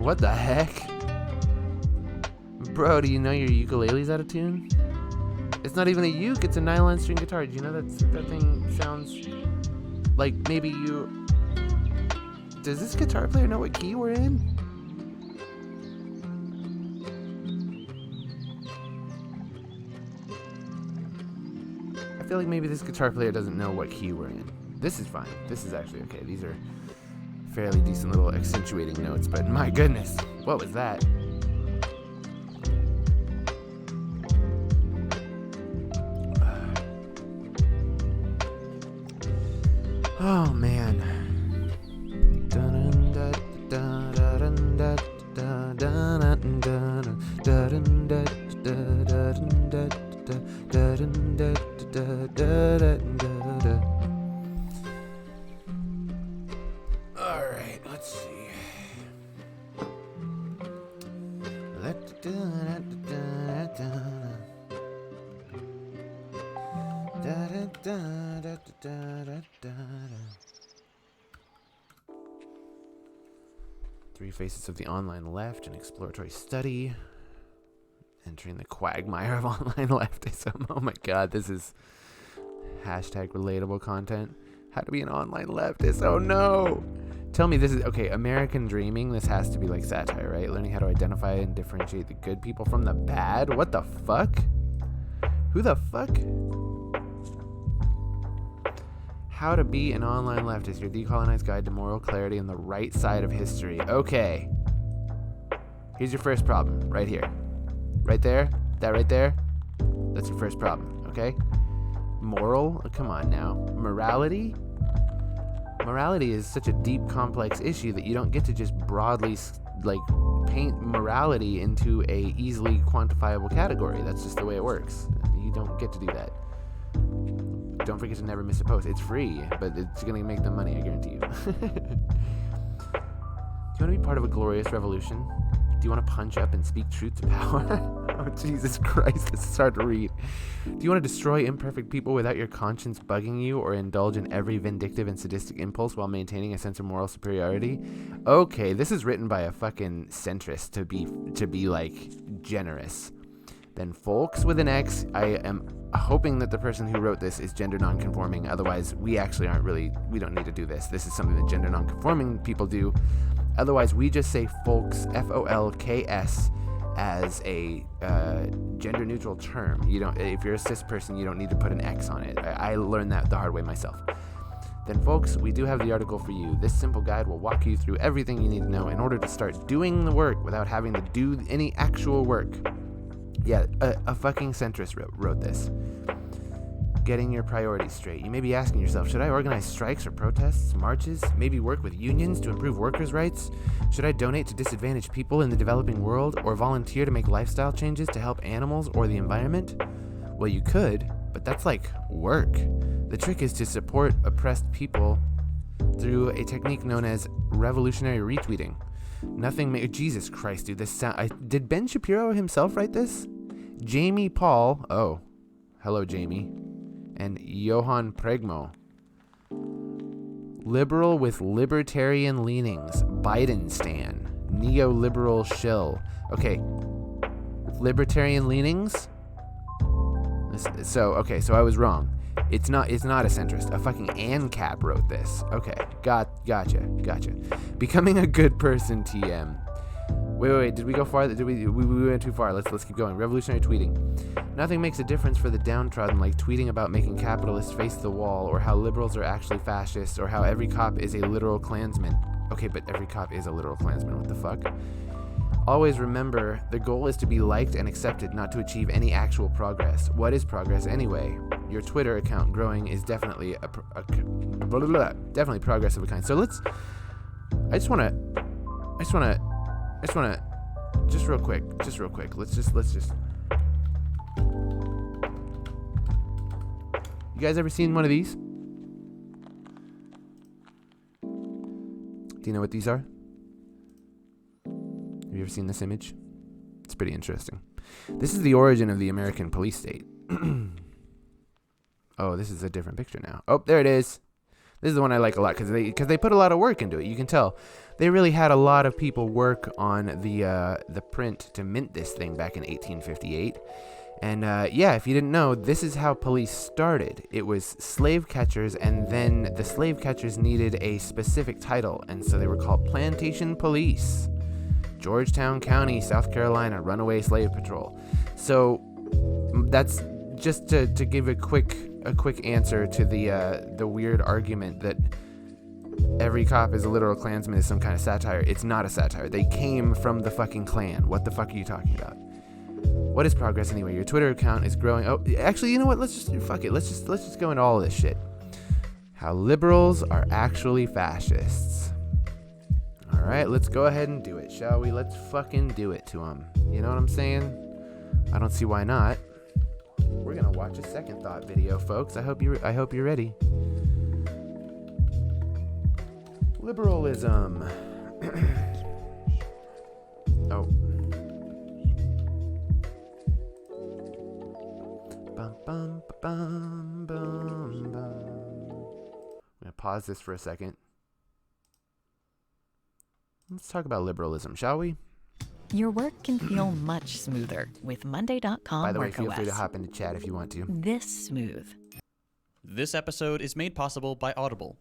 What the heck? Bro, do you know your ukulele's out of tune? It's not even a uke, it's a nylon string guitar. Do you know that thing sounds like maybe you... Does this guitar player know what key we're in? I feel like maybe this guitar player doesn't know what key we're in. This is fine. This is actually okay. These are fairly decent little accentuating notes, but my goodness, what was that? Oh man. All right, let's see. Three Faces of the Online Left, an exploratory study. Entering the quagmire of online leftism. Oh my god, this is hashtag relatable content. How to be an online leftist. Oh no! Tell me this is, okay, American Dreaming, this has to be like satire, right? Learning how to identify and differentiate the good people from the bad? What the fuck? Who the fuck? How to be an online leftist, your decolonized guide to moral clarity on the right side of history. Okay. Here's your first problem, right here. Right there? That right there? That's your first problem, okay? Moral? Come on now. Morality? Morality is such a deep, complex issue that you don't get to just broadly, like, paint morality into a easily quantifiable category. That's just the way it works. You don't get to do that. Don't forget to never miss a post. It's free, but it's going to make them money, I guarantee you. Do you want to be part of a glorious revolution? Do you want to punch up and speak truth to power? Oh, Jesus Christ, this is hard to read. Do you want to destroy imperfect people without your conscience bugging you, or indulge in every vindictive and sadistic impulse while maintaining a sense of moral superiority? Okay, this is written by a fucking centrist to be like generous. Then folks with an X, I am hoping that the person who wrote this is gender nonconforming. Otherwise, we actually we don't need to do this. This is something that gender nonconforming people do. Otherwise, we just say folks, F-O-L-K-S, as a gender neutral term. You don't, if you're a cis person, you don't need to put an X on it. I learned that the hard way myself. Then folks, we do have the article for you. This simple guide will walk you through everything you need to know in order to start doing the work without having to do any actual work. Yeah, a fucking centrist wrote this. Getting your priorities straight. You may be asking yourself, should I organize strikes or protests, marches, maybe work with unions to improve workers' rights? Should I donate to disadvantaged people in the developing world, or volunteer to make lifestyle changes to help animals or the environment? Well, you could, but that's like work. The trick is to support oppressed people through a technique known as revolutionary retweeting. Jesus Christ, dude, this sound... did Ben Shapiro himself write this? Jamie Paul, oh, hello Jamie, and Johan Pregmo. Liberal with libertarian leanings, Biden stan, neoliberal shill. Okay, libertarian leanings? So I was wrong. It's not a centrist. A fucking ANCAP wrote this. Okay, gotcha. Becoming a good person, TM. Wait, did we go far? We went too far. Let's keep going. Revolutionary tweeting. Nothing makes a difference for the downtrodden like tweeting about making capitalists face the wall, or how liberals are actually fascists, or how every cop is a literal Klansman. Okay, but every cop is a literal Klansman. What the fuck? Always remember, the goal is to be liked and accepted, not to achieve any actual progress. What is progress anyway? Your Twitter account growing is definitely definitely progress of a kind. So I just wanna, just real quick. Let's just. You guys ever seen one of these? Do you know what these are? Have you ever seen this image? It's pretty interesting. This is the origin of the American police state. Oh, this is a different picture now. Oh, there it is. This is the one I like a lot because they put a lot of work into it. You can tell they really had a lot of people work on the print to mint this thing back in 1858. And yeah, if you didn't know, this is how police started. It was slave catchers, and then the slave catchers needed a specific title, and so they were called plantation police. Georgetown County, South Carolina, Runaway Slave Patrol. So that's just to give a quick answer to the weird argument that every cop is a literal Klansman is some kind of satire. It's not a satire. They came from the fucking Klan. What the fuck are you talking about? What is progress anyway? Your Twitter account is growing. Oh, actually, you know what? Let's just go into all this shit. How liberals are actually fascists. All right, let's go ahead and do it, shall we? Let's fucking do it to them. You know what I'm saying? I don't see why not. We're gonna watch a second thought video, folks. I hope you're ready. Liberalism. Oh. Bum, bum, bum, bum, bum. I'm gonna pause this for a second. Let's talk about liberalism, shall we? Your work can feel much smoother with Monday.com. By the way, feel free to hop into chat if you want to. This smooth. This episode is made possible by Audible.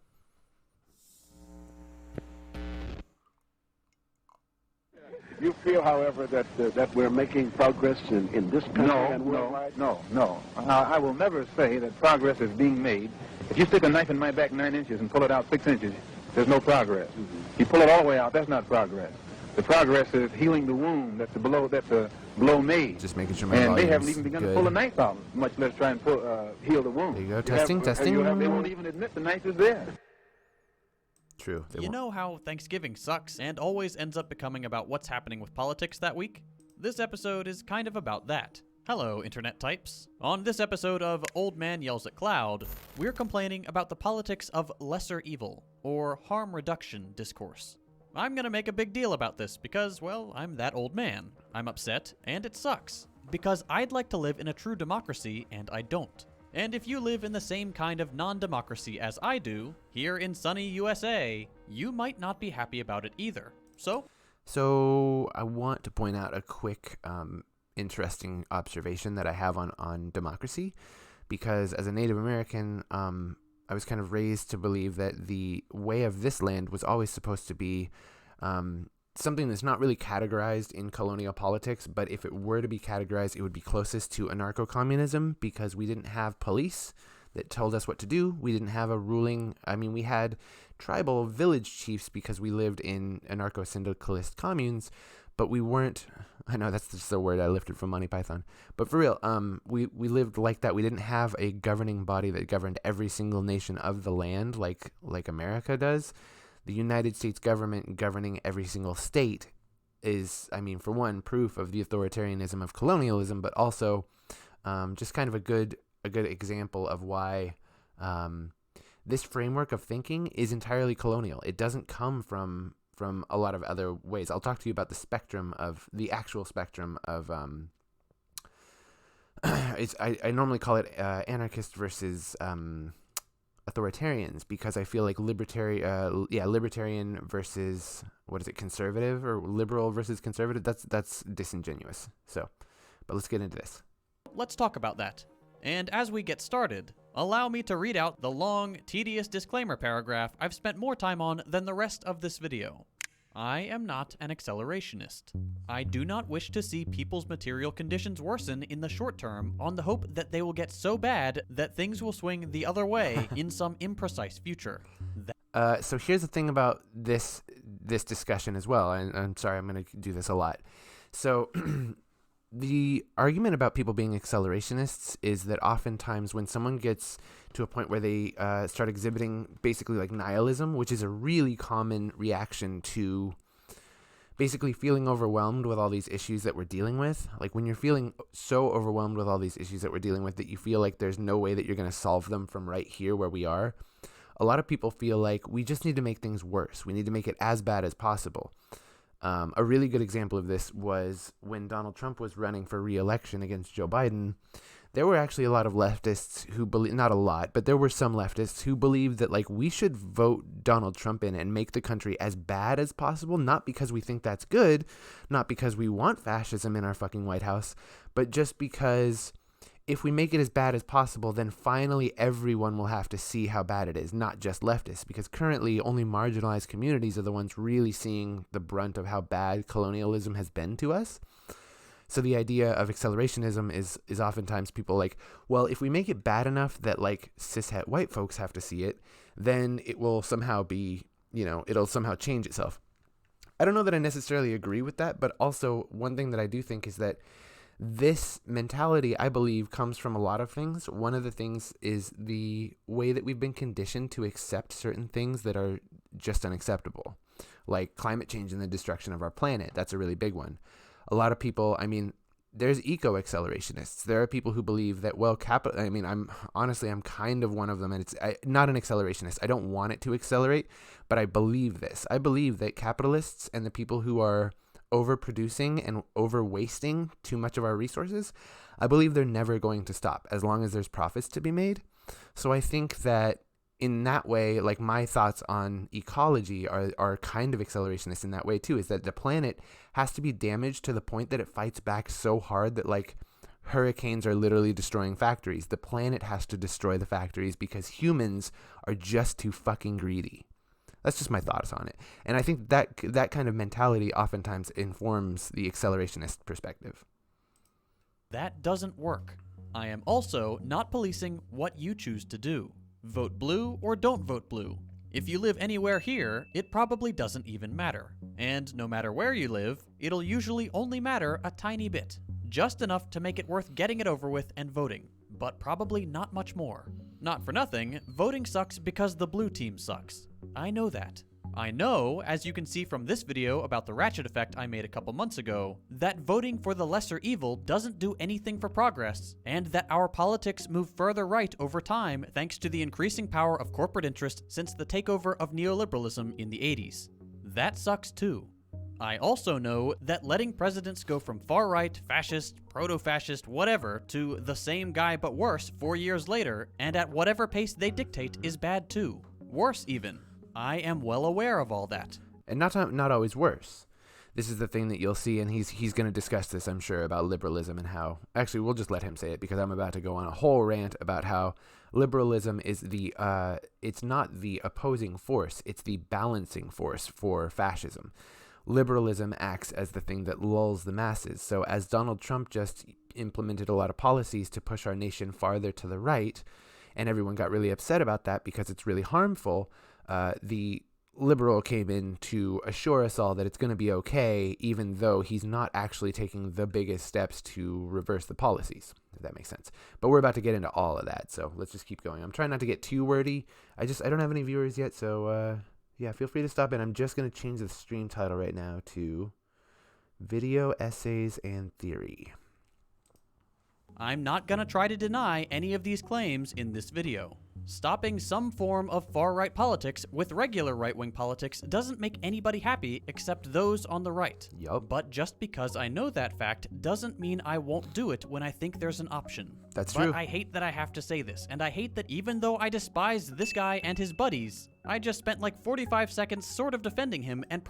You feel, however, that we're making progress in this country and worldwide? No. I will never say that progress is being made. If you stick a knife in my back 9 inches and pull it out 6 inches, there's no progress. If you pull it all the way out, that's not progress. The progress is healing the wound that's the blow made. Just making sure my And they volume's haven't even begun to pull a knife out, much less try and heal the wound. There you go. Testing. They won't even admit the knife is there. True. You know how Thanksgiving sucks and always ends up becoming about what's happening with politics that week? This episode is kind of about that. Hello, Internet types. On this episode of Old Man Yells at Cloud, we're complaining about the politics of lesser evil, or harm reduction discourse. I'm gonna make a big deal about this because, well, I'm that old man. I'm upset, and it sucks. Because I'd like to live in a true democracy, and I don't. And if you live in the same kind of non-democracy as I do, here in sunny USA, you might not be happy about it either. So I want to point out a quick, interesting observation that I have on democracy, because as a Native American, I was kind of raised to believe that the way of this land was always supposed to be something that's not really categorized in colonial politics, but if it were to be categorized, it would be closest to anarcho-communism, because we didn't have police that told us what to do. We didn't have we had tribal village chiefs because we lived in anarcho-syndicalist communes, but we weren't, I know that's just a word I lifted from Monty Python, but for real, we lived like that. We didn't have a governing body that governed every single nation of the land like America does. The United States government governing every single state is, for one, proof of the authoritarianism of colonialism, but also just kind of a good example of why this framework of thinking is entirely colonial. It doesn't come from a lot of other ways. I'll talk to you about the actual spectrum of I normally call it anarchist versus authoritarians, because I feel like libertarian versus, conservative, or liberal versus conservative, that's disingenuous. But let's get into this. let's talk about that. And as we get started, allow me to read out the long, tedious disclaimer paragraph I've spent more time on than the rest of this video. I am not an accelerationist. I do not wish to see people's material conditions worsen in the short term on the hope that they will get so bad that things will swing the other way in some imprecise future. So here's the thing about this discussion as well, and I'm sorry, I'm going to do this a lot. So the argument about people being accelerationists is that oftentimes when someone gets to a point where they start exhibiting basically like nihilism, which is a really common reaction to basically feeling overwhelmed with all these issues that we're dealing with. Like when you're feeling so overwhelmed with all these issues that we're dealing with that you feel like there's no way that you're going to solve them from right here where we are. A lot of people feel like we just need to make things worse. We need to make it as bad as possible. A really good example of this was when Donald Trump was running for re-election against Joe Biden. there were actually a lot of leftists who believe, not a lot, but there were some leftists who believed that like we should vote Donald Trump in and make the country as bad as possible, not because we think that's good, not because we want fascism in our fucking White House, but just because if we make it as bad as possible, then finally everyone will have to see how bad it is, not just leftists, because currently only marginalized communities are the ones really seeing the brunt of how bad colonialism has been to us. So the idea of accelerationism is oftentimes people like, well, if we make it bad enough that like cishet white folks have to see it, then it will somehow be, it'll somehow change itself. I don't know that I necessarily agree with that, but also one thing that I do think is that this mentality, I believe, comes from a lot of things. One of the things is the way that we've been conditioned to accept certain things that are just unacceptable, like climate change and the destruction of our planet. That's a really big one. A lot of people, there's eco-accelerationists. There are people who believe that, well, I'm kind of one of them, and it's not an accelerationist. I don't want it to accelerate, but I believe this. I believe that capitalists and the people who are overproducing and over-wasting too much of our resources, I believe they're never going to stop as long as there's profits to be made. So I think that in that way, like my thoughts on ecology are kind of accelerationist in that way too, is that the planet has to be damaged to the point that it fights back so hard that like hurricanes are literally destroying factories. The planet has to destroy the factories because humans are just too fucking greedy. That's just my thoughts on it. And I think that kind of mentality oftentimes informs the accelerationist perspective. That doesn't work. I am also not policing what you choose to do. Vote blue or don't vote blue. If you live anywhere here, it probably doesn't even matter. And no matter where you live, it'll usually only matter a tiny bit. Just enough to make it worth getting it over with and voting. But probably not much more. Not for nothing, voting sucks because the blue team sucks. I know that. I know, as you can see from this video about the ratchet effect I made a couple months ago, that voting for the lesser evil doesn't do anything for progress, and that our politics move further right over time thanks to the increasing power of corporate interest since the takeover of neoliberalism in the 80s. That sucks too. I also know that letting presidents go from far-right, fascist, proto-fascist, whatever, to the same guy but worse 4 years later, and at whatever pace they dictate, is bad too. Worse even. I am well aware of all that. And not always worse. This is the thing that you'll see, and he's going to discuss this, I'm sure, about liberalism and how... Actually, we'll just let him say it, because I'm about to go on a whole rant about how liberalism is it's not the opposing force, it's the balancing force for fascism. Liberalism acts as the thing that lulls the masses. So as Donald Trump just implemented a lot of policies to push our nation farther to the right, and everyone got really upset about that because it's really harmful, the liberal came in to assure us all that it's going to be okay, even though he's not actually taking the biggest steps to reverse the policies, if that makes sense. But we're about to get into all of that, so let's just keep going. I'm trying not to get too wordy. I don't have any viewers yet, so yeah, feel free to stop in. I'm just going to change the stream title right now to Video Essays and Theory. I'm not gonna try to deny any of these claims in this video. Stopping some form of far-right politics with regular right-wing politics doesn't make anybody happy except those on the right. Yup. But just because I know that fact doesn't mean I won't do it when I think there's an option. That's but true. I hate that I have to say this, and I hate that even though I despise this guy and his buddies, I just spent like 45 seconds sort of defending him and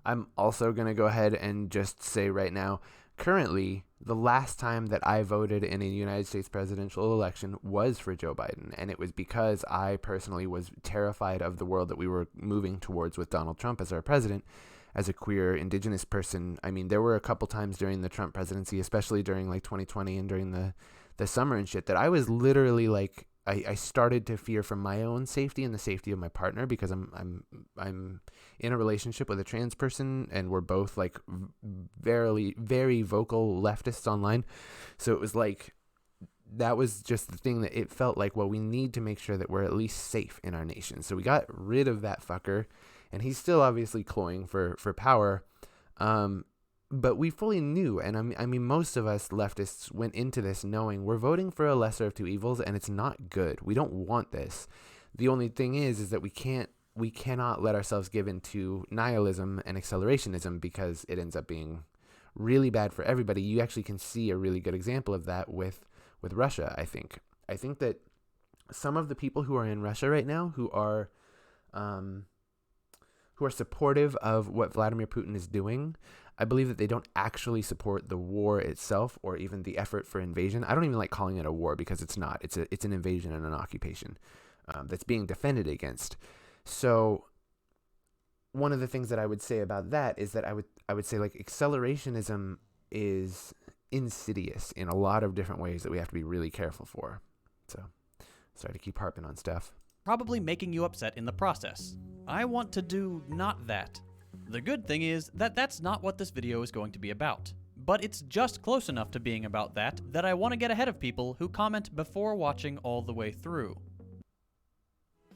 I'm also going to go ahead and just say right now, currently, the last time that I voted in a United States presidential election was for Joe Biden, and it was because I personally was terrified of the world that we were moving towards with Donald Trump as our president. As a queer, indigenous person, I mean, there were a couple times during the Trump presidency, especially during like 2020 and during the summer and shit, that I was literally like, I started to fear for my own safety and the safety of my partner, because I'm in a relationship with a trans person, and we're both like very vocal leftists online. So it was like, that was just the thing that it felt like, well, we need to make sure that we're at least safe in our nation. So we got rid of that fucker, and he's still obviously cloying for power. But we fully knew, and I mean, most of us leftists went into this knowing we're voting for a lesser of two evils, and it's not good. We don't want this. The only thing is that we cannot let ourselves give into nihilism and accelerationism, because it ends up being really bad for everybody. You actually can see a really good example of that with Russia. I think that some of the people who are in Russia right now who are supportive of what Vladimir Putin is doing, I believe that they don't actually support the war itself or even the effort for invasion. I don't even like calling it a war because it's not. It's an invasion and an occupation that's being defended against. So one of the things that I would say about that is that I would say like accelerationism is insidious in a lot of different ways that we have to be really careful for. So sorry to keep harping on stuff. Probably making you upset in the process. I want to do not that. The good thing is that that's not what this video is going to be about. But it's just close enough to being about that I want to get ahead of people who comment before watching all the way through.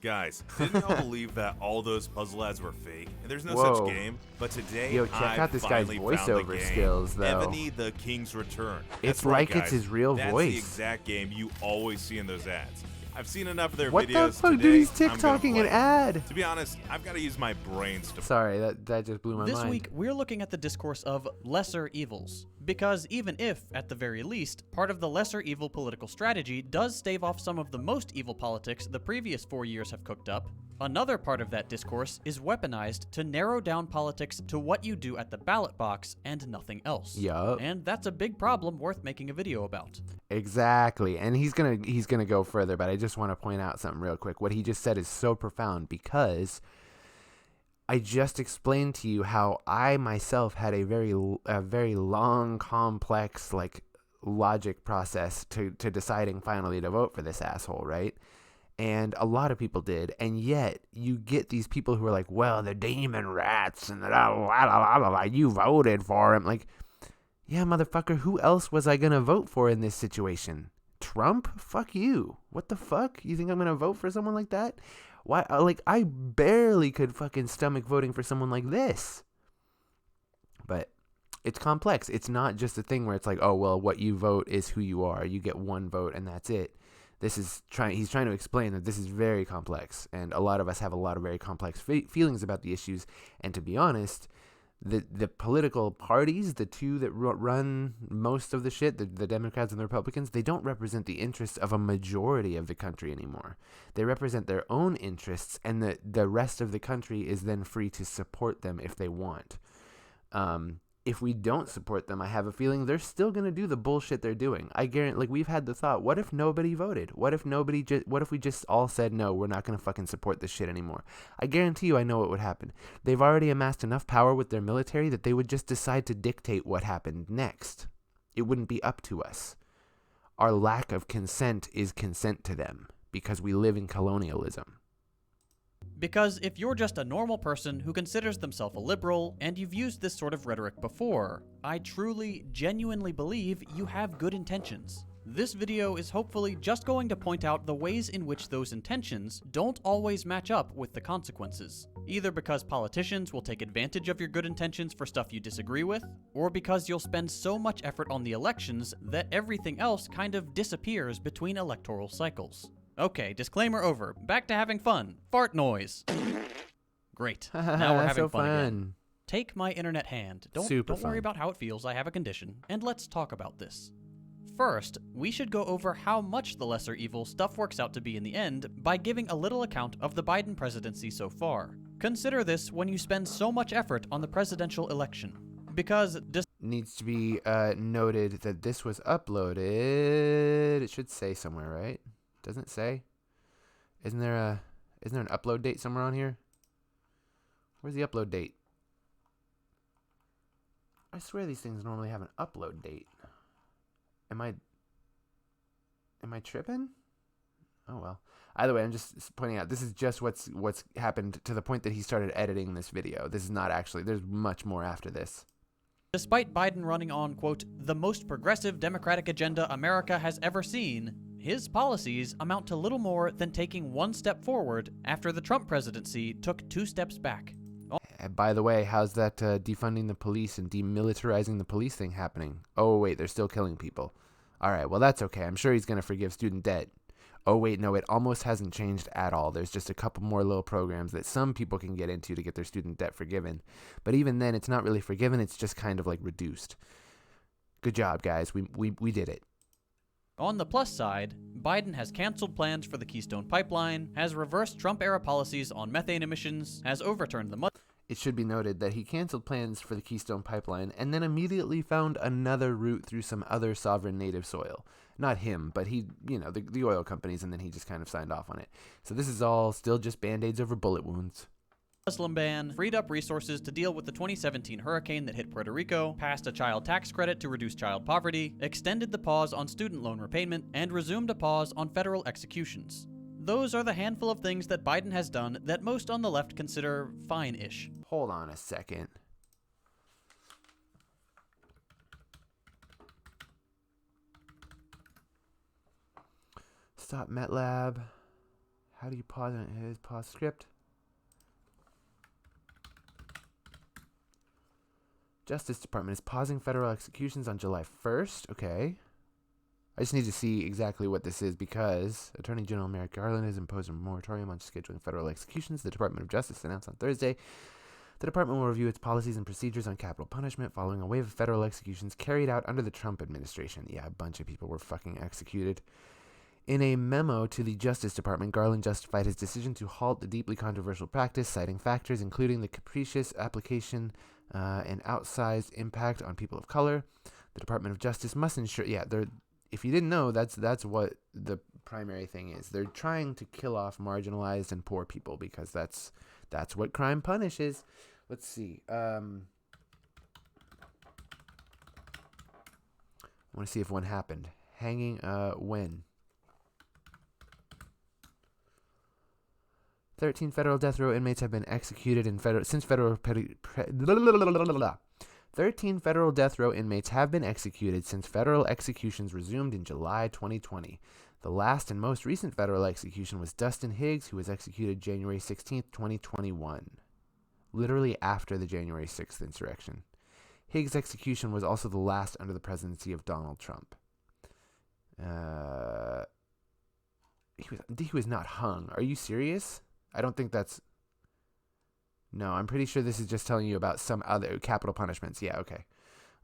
Guys, didn't y'all believe that all those puzzle ads were fake? And there's no Whoa. such game. But today, Yo, check I out this guy's finally found the voiceover game, skills, though. Ebony the King's Return. It's That's right, like it's guys. his real That's voice. the exact game you always see in those ads. I've seen enough of their What videos the fuck, today, dude? He's I'm gonna TikToking play an it. ad. To be honest, I've got to use my brains to Sorry, that just blew my This mind. week, we're looking at the discourse of lesser evils. Because even if, at the very least, part of the lesser evil political strategy does stave off some of the most evil politics the previous 4 years have cooked up, another part of that discourse is weaponized to narrow down politics to what you do at the ballot box and nothing else. Yup. And that's a big problem worth making a video about. Exactly. And he's gonna go further, but I just want to point out something real quick. What he just said is so profound because I just explained to you how I myself had a very long, complex logic process to deciding finally to vote for this asshole, right? And a lot of people did, and yet you get these people who are like, well, the demon rats and you voted for him. Like, yeah, motherfucker, who else was I gonna vote for in this situation? Trump? Fuck you. What the fuck? You think I'm gonna vote for someone like that? Why? I barely could fucking stomach voting for someone like this. But it's complex. It's not just a thing where it's like, oh, well, what you vote is who you are. You get one vote and that's it. He's trying to explain that this is very complex, and a lot of us have a lot of very complex feelings about the issues. And to be honest, the political parties, the two that run most of the shit, the Democrats and the Republicans, they don't represent the interests of a majority of the country anymore. They represent their own interests, and the rest of the country is then free to support them if they want. If we don't support them, I have a feeling they're still going to do the bullshit they're doing. I guarantee, we've had the thought, what if nobody voted? What if we just all said, no, we're not going to fucking support this shit anymore? I guarantee you I know what would happen. They've already amassed enough power with their military that they would just decide to dictate what happened next. It wouldn't be up to us. Our lack of consent is consent to them because we live in colonialism. Because if you're just a normal person who considers themselves a liberal, and you've used this sort of rhetoric before, I truly, genuinely believe you have good intentions. This video is hopefully just going to point out the ways in which those intentions don't always match up with the consequences. Either because politicians will take advantage of your good intentions for stuff you disagree with, or because you'll spend so much effort on the elections that everything else kind of disappears between electoral cycles. Okay, disclaimer over. Back to having fun. Fart noise. Great. Now we're having So fun again. Take my internet hand. Don't Super worry fun. about how it feels. I have a condition. And let's talk about this. First, we should go over how much the lesser evil stuff works out to be in the end by giving a little account of the Biden presidency so far. Consider this when you spend so much effort on the presidential election. Because Needs to be noted that this was uploaded. It should say somewhere, right? Doesn't it say? Isn't there an upload date somewhere on here? Where's the upload date? I swear these things normally have an upload date. Am I tripping? Oh well. Either way, I'm just pointing out this is just what's happened to the point that he started editing this video. This is not actually. There's much more after this. despite Biden running on, quote, the most progressive Democratic agenda America has ever seen, his policies amount to little more than taking one step forward after the Trump presidency took 2 steps back. By the way, how's that defunding the police and demilitarizing the police thing happening? Oh, wait, they're still killing people. All right, well, that's okay. I'm sure he's going to forgive student debt. Oh, wait, no, it almost hasn't changed at all. There's just a couple more little programs that some people can get into to get their student debt forgiven. But even then, it's not really forgiven. It's just kind of like reduced. Good job, guys. We did it. On the plus side, Biden has canceled plans for the Keystone Pipeline, has reversed Trump-era policies on methane emissions, has overturned the It should be noted that he canceled plans for the Keystone Pipeline and then immediately found another route through some other sovereign native soil. Not him, but he, the oil companies, and then he just kind of signed off on it. So this is all still just Band-Aids over bullet wounds. Muslim ban, freed up resources to deal with the 2017 hurricane that hit Puerto Rico, passed a child tax credit to reduce child poverty, extended the pause on student loan repayment, and resumed a pause on federal executions. Those are the handful of things that Biden has done that most on the left consider fine-ish. Hold on a second. Stop MATLAB. How do you pause it? Here's pause script. Justice Department is pausing federal executions on July 1st. Okay. I just need to see exactly what this is because Attorney General Merrick Garland has imposed a moratorium on scheduling federal executions. The Department of Justice announced on Thursday the department will review its policies and procedures on capital punishment following a wave of federal executions carried out under the Trump administration. Yeah, a bunch of people were fucking executed. In a memo to the Justice Department, Garland justified his decision to halt the deeply controversial practice, citing factors including the capricious application and outsized impact on people of color. The Department of Justice must ensure... Yeah, if you didn't know, that's what the primary thing is. They're trying to kill off marginalized and poor people because that's what crime punishes. Let's see. I want to see if one happened. Hanging, when? 13 federal death row inmates have been executed in 13 federal death row inmates have been executed since federal executions resumed in July 2020. The last and most recent federal execution was Dustin Higgs, who was executed January 16th, 2021. Literally after the January 6th insurrection. Higgs' execution was also the last under the presidency of Donald Trump. He was not hung. Are you serious? I don't think that's... No, I'm pretty sure this is just telling you about some other capital punishments. Yeah, okay.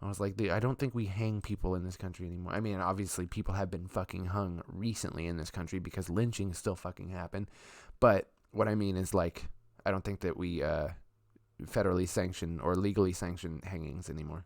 I was like, I don't think we hang people in this country anymore. I mean, obviously, people have been fucking hung recently in this country because lynching still fucking happen. But what I mean is, like, I don't think that we federally sanction or legally sanction hangings anymore.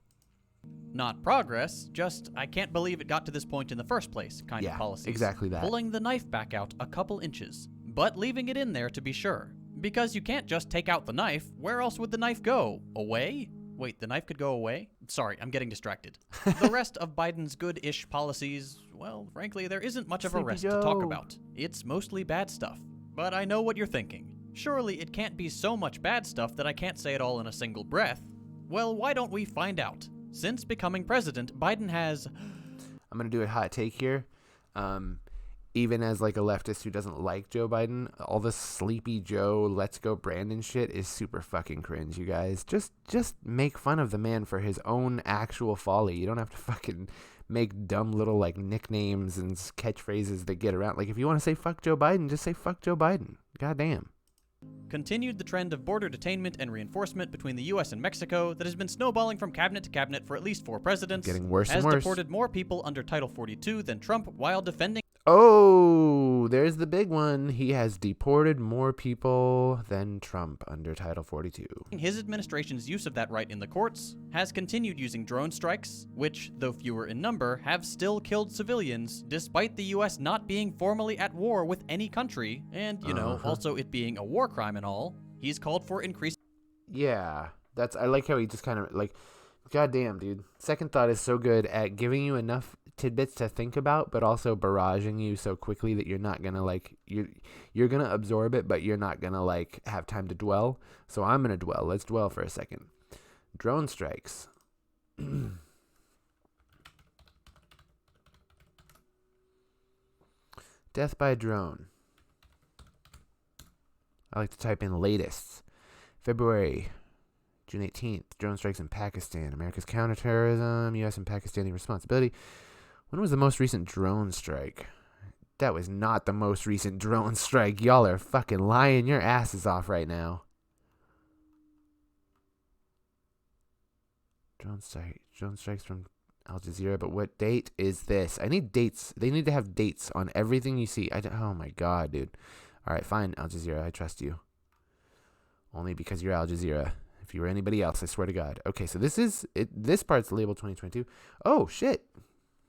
Not progress, just I can't believe it got to this point in the first place kind of policies. Exactly that. Pulling the knife back out a couple inches, but leaving it in there to be sure. Because you can't just take out the knife. Where else would the knife go? Away? Wait, the knife could go away? Sorry, I'm getting distracted. The rest of Biden's good-ish policies, well, frankly, there isn't much of a rest to talk about. It's mostly bad stuff. But I know what you're thinking. Surely it can't be so much bad stuff that I can't say it all in a single breath. Well, why don't we find out? Since becoming president, Biden has... I'm going to do a hot take here. Even as like a leftist who doesn't like Joe Biden, all the Sleepy Joe, Let's Go Brandon shit is super fucking cringe, you guys. Just make fun of the man for his own actual folly. You don't have to fucking make dumb little like nicknames and catchphrases that get around. Like if you want to say fuck Joe Biden, just say fuck Joe Biden. Goddamn. Continued the trend of border detainment and reinforcement between the U.S. and Mexico that has been snowballing from cabinet to cabinet for at least 4 presidents. Getting worse and has worse. deported more people under Title 42 than Trump while defending... Oh, there's the big one. He has deported more people than Trump under Title 42. His administration's use of that right in the courts has continued using drone strikes, which, though fewer in number, have still killed civilians, despite the U.S. not being formally at war with any country, and, also it being a war crime and all. He's called for increased... Yeah, I like how he just kind of, like, goddamn, dude. Second Thought is so good at giving you enough tidbits to think about, but also barraging you so quickly that you're not gonna like you're gonna absorb it, but you're not gonna like have time to dwell. So I'm gonna dwell. Let's dwell for a second. Drone strikes. Death by drone. I like to type in latest. February, June 18th. Drone strikes in Pakistan. America's counterterrorism. U.S. and Pakistani responsibility. When was the most recent drone strike? That was not the most recent drone strike. Y'all are fucking lying your asses off right now. Drone strikes from Al Jazeera, but what date is this? I need dates. They need to have dates on everything you see. Oh my god, dude. All right, fine, Al Jazeera. I trust you. Only because you're Al Jazeera. If you were anybody else, I swear to God. Okay, so this is it. This part's labeled 2022. Oh shit,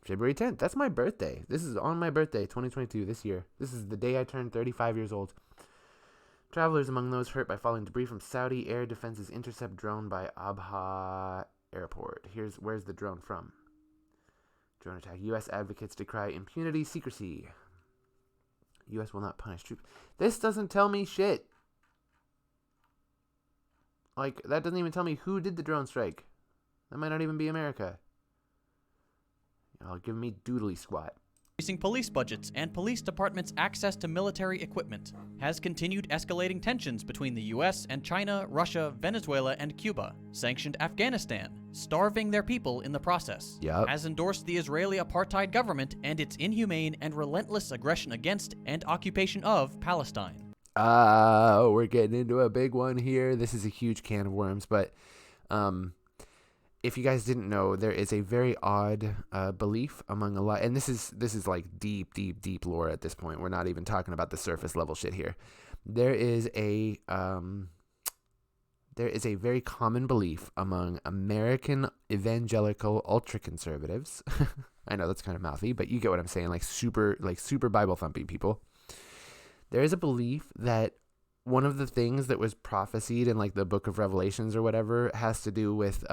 February 10th. That's my birthday. This is on my birthday, 2022. This year. This is the day I turned 35 years old. Travelers among those hurt by falling debris from Saudi air defenses intercept drone by Abha Airport. Where's the drone from? Drone attack. U.S. advocates decry impunity, secrecy. U.S. will not punish troops. This doesn't tell me shit. Like, that doesn't even tell me who did the drone strike. That might not even be America. Y'all give me doodly squat. Increasing police budgets and police departments' access to military equipment has continued escalating tensions between the US and China, Russia, Venezuela, and Cuba, sanctioned Afghanistan, starving their people in the process, has endorsed the Israeli apartheid government and its inhumane and relentless aggression against and occupation of Palestine. We're getting into a big one here. This is a huge can of worms, but if you guys didn't know, there is a very odd belief among a lot, and this is like deep lore at this point. We're not even talking about the surface level shit here. There is a very common belief among American evangelical ultra conservatives. I know that's kind of mouthy, but you get what I'm saying. Like super Bible thumping people. There is a belief that one of the things that was prophesied in like the Book of Revelations or whatever has to do with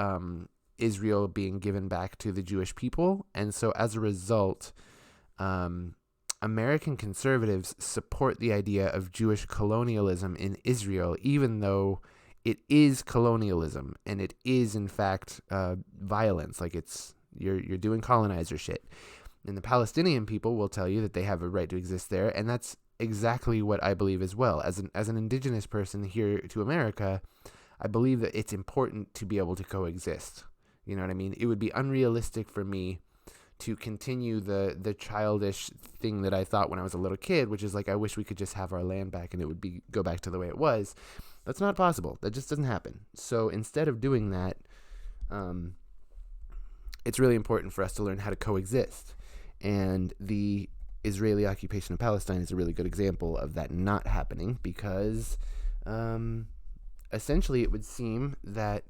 Israel being given back to the Jewish people. And so as a result, American conservatives support the idea of Jewish colonialism in Israel, even though it is colonialism and it is in fact violence. Like you're doing colonizer shit. And the Palestinian people will tell you that they have a right to exist there, and that's exactly what I believe as well. As an indigenous person here to America, I believe that it's important to be able to coexist. You know what I mean? It would be unrealistic for me to continue the childish thing that I thought when I was a little kid, which is like, I wish we could just have our land back and it would go back to the way it was. That's not possible. That just doesn't happen. So instead of doing that, it's really important for us to learn how to coexist. And the Israeli occupation of Palestine is a really good example of that not happening, because essentially it would seem that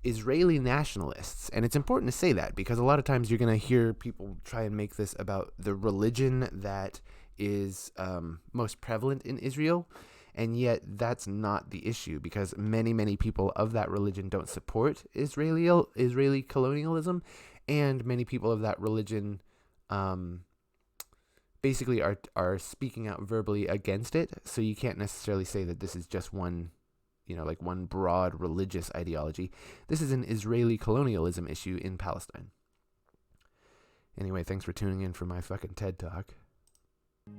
Israeli nationalists, and it's important to say that because a lot of times you're going to hear people try and make this about the religion that is most prevalent in Israel, and yet that's not the issue, because many people of that religion don't support Israeli colonialism, and many people of that religion basically are speaking out verbally against it. So you can't necessarily say that this is just one, like one broad religious ideology. This is an Israeli colonialism issue in Palestine. Anyway, thanks for tuning in for my fucking TED Talk.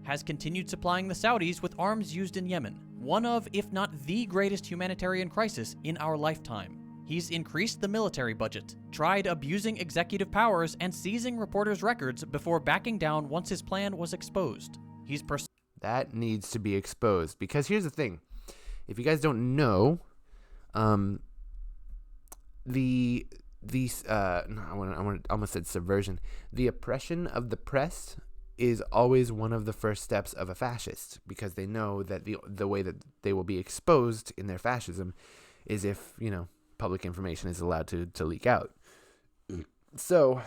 Has continued supplying the Saudis with arms used in Yemen, one of, if not the greatest humanitarian crisis in our lifetime. He's increased the military budget, tried abusing executive powers and seizing reporters' records before backing down once his plan was exposed. That needs to be exposed, because here's the thing. If you guys don't know, I almost said subversion. The oppression of the press is always one of the first steps of a fascist, because they know that the way that they will be exposed in their fascism is if, public information is allowed to leak out. So,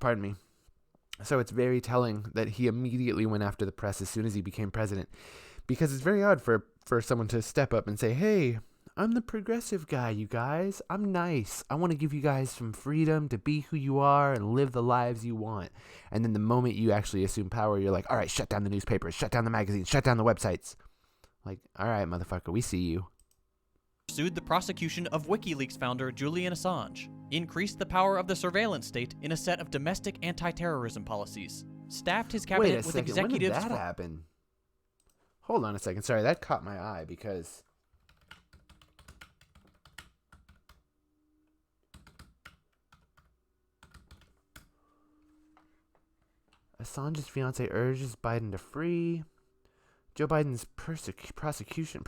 pardon me. So it's very telling that he immediately went after the press as soon as he became president, because it's very odd for someone to step up and say, hey, I'm the progressive guy, you guys. I'm nice. I want to give you guys some freedom to be who you are and live the lives you want. And then the moment you actually assume power, you're like, all right, shut down the newspapers, shut down the magazines, shut down the websites. Like, all right, motherfucker, we see you. Pursued the prosecution of WikiLeaks founder Julian Assange, increased the power of the surveillance state in a set of domestic anti-terrorism policies, staffed his cabinet with executives. When did that happen? Hold on a second. Sorry, that caught my eye because Assange's fiance urges Biden to free. Joe Biden's persecution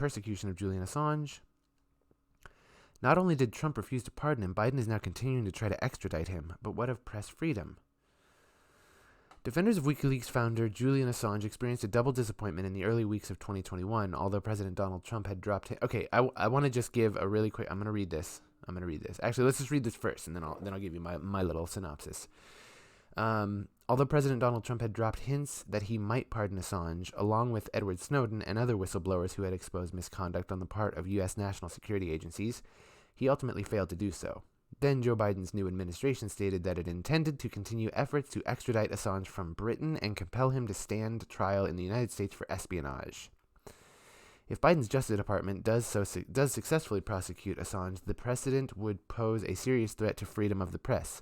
of Julian Assange. Not only did Trump refuse to pardon him, Biden is now continuing to try to extradite him. But what of press freedom? Defenders of WikiLeaks founder Julian Assange experienced a double disappointment in the early weeks of 2021, although President Donald Trump had dropped him. Okay, I want to just give a really quick... I'm going to read this. Actually, let's just read this first, and then I'll give you my little synopsis. Although President Donald Trump had dropped hints that he might pardon Assange, along with Edward Snowden and other whistleblowers who had exposed misconduct on the part of U.S. national security agencies, he ultimately failed to do so. Then Joe Biden's new administration stated that it intended to continue efforts to extradite Assange from Britain and compel him to stand trial in the United States for espionage. If Biden's Justice Department does successfully prosecute Assange, the precedent would pose a serious threat to freedom of the press.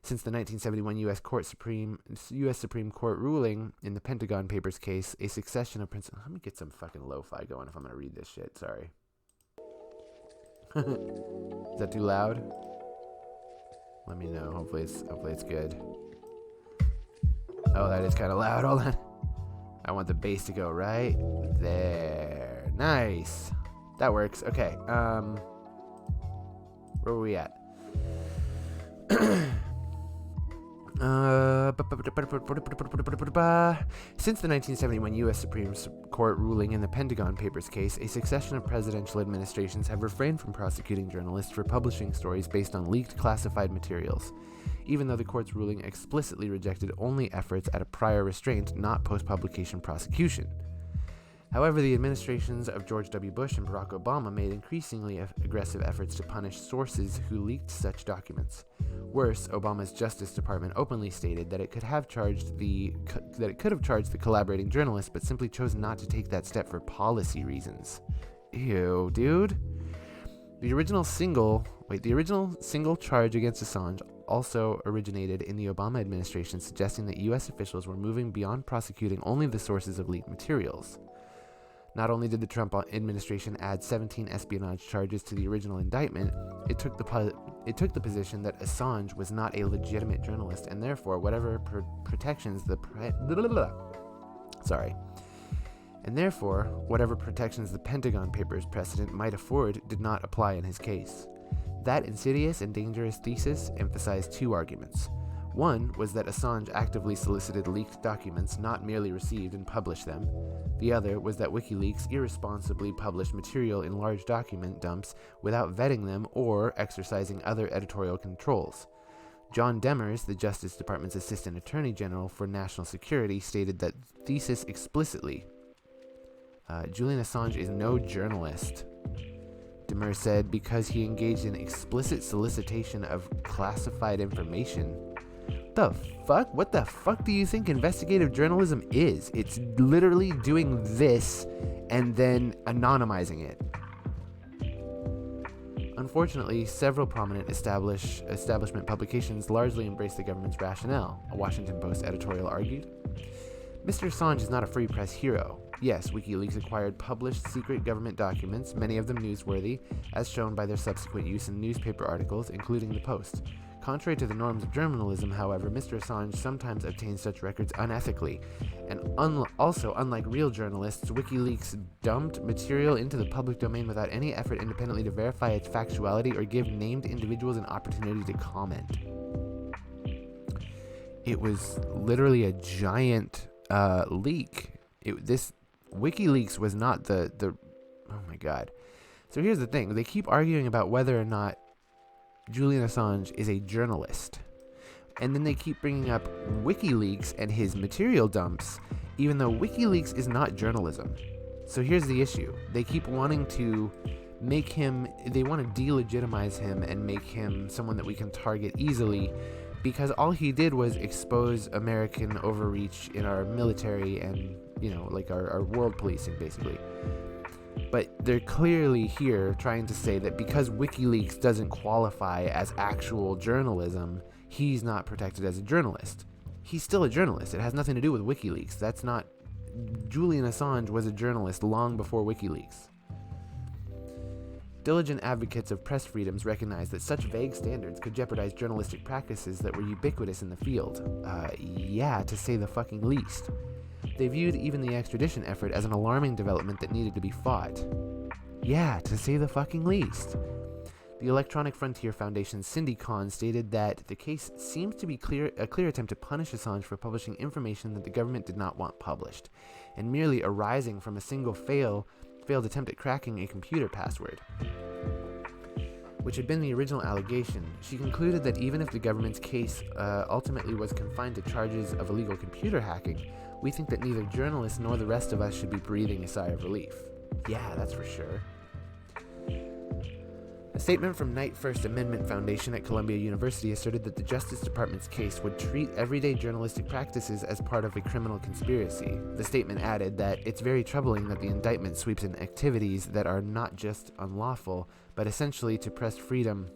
Since the 1971 U.S. Supreme Court ruling in the Pentagon Papers case, a succession of principles... Let me get some fucking lo-fi going if I'm going to read this shit. Sorry. Is that too loud? Let me know. Hopefully it's good. Oh, that is kind of loud. Hold on. I want the bass to go right there. Nice. That works. Okay. Where were we at? Since the 1971 U.S. Supreme Court ruling in the Pentagon Papers case, a succession of presidential administrations have refrained from prosecuting journalists for publishing stories based on leaked classified materials, even though the court's ruling explicitly rejected only efforts at a prior restraint, not post-publication prosecution. However, the administrations of George W. Bush and Barack Obama made increasingly aggressive efforts to punish sources who leaked such documents. Worse, Obama's Justice Department openly stated that it could have charged the collaborating journalists, but simply chose not to take that step for policy reasons. Ew, dude. The original single charge against Assange also originated in the Obama administration, suggesting that U.S. officials were moving beyond prosecuting only the sources of leaked materials. Not only did the Trump administration add 17 espionage charges to the original indictment, it took the position that Assange was not a legitimate journalist, and therefore whatever protections the Pentagon Papers precedent might afford did not apply in his case. That insidious and dangerous thesis emphasized two arguments. One was that Assange actively solicited leaked documents, not merely received and published them. The other was that WikiLeaks irresponsibly published material in large document dumps without vetting them or exercising other editorial controls. John Demers, the Justice Department's Assistant Attorney General for National Security, stated that thesis explicitly. Julian Assange is no journalist, Demers said, because he engaged in explicit solicitation of classified information. The fuck? What the fuck do you think investigative journalism is? It's literally doing this and then anonymizing it. Unfortunately, several prominent establishment publications largely embrace the government's rationale, a Washington Post editorial argued. Mr. Assange is not a free press hero. Yes, WikiLeaks acquired published secret government documents, many of them newsworthy, as shown by their subsequent use in newspaper articles, including the Post. Contrary to the norms of journalism, however, Mr. Assange sometimes obtains such records unethically, and also, unlike real journalists, WikiLeaks dumped material into the public domain without any effort independently to verify its factuality or give named individuals an opportunity to comment. It was literally a giant leak. This WikiLeaks was not the oh my god. So here's the thing. They keep arguing about whether or not Julian Assange is a journalist. And then they keep bringing up WikiLeaks and his material dumps, even though WikiLeaks is not journalism. So here's the issue. They keep wanting to make him, they want to delegitimize him and make him someone that we can target easily, because all he did was expose American overreach in our military and, like our world policing, basically. But they're clearly here trying to say that because WikiLeaks doesn't qualify as actual journalism, he's not protected as a journalist. He's still a journalist. It has nothing to do with WikiLeaks. That's not... Julian Assange was a journalist long before WikiLeaks. Diligent advocates of press freedoms recognize that such vague standards could jeopardize journalistic practices that were ubiquitous in the field. Yeah, to say the fucking least. They viewed even the extradition effort as an alarming development that needed to be fought. Yeah, to say the fucking least. The Electronic Frontier Foundation's Cindy Kahn stated that the case seems to be a clear attempt to punish Assange for publishing information that the government did not want published, and merely arising from a single failed attempt at cracking a computer password, which had been the original allegation. She concluded that even if the government's case ultimately was confined to charges of illegal computer hacking, we think that neither journalists nor the rest of us should be breathing a sigh of relief. Yeah, that's for sure. A statement from Knight First Amendment Foundation at Columbia University asserted that the Justice Department's case would treat everyday journalistic practices as part of a criminal conspiracy. The statement added that it's very troubling that the indictment sweeps in activities that are not just unlawful, but essentially to press freedom.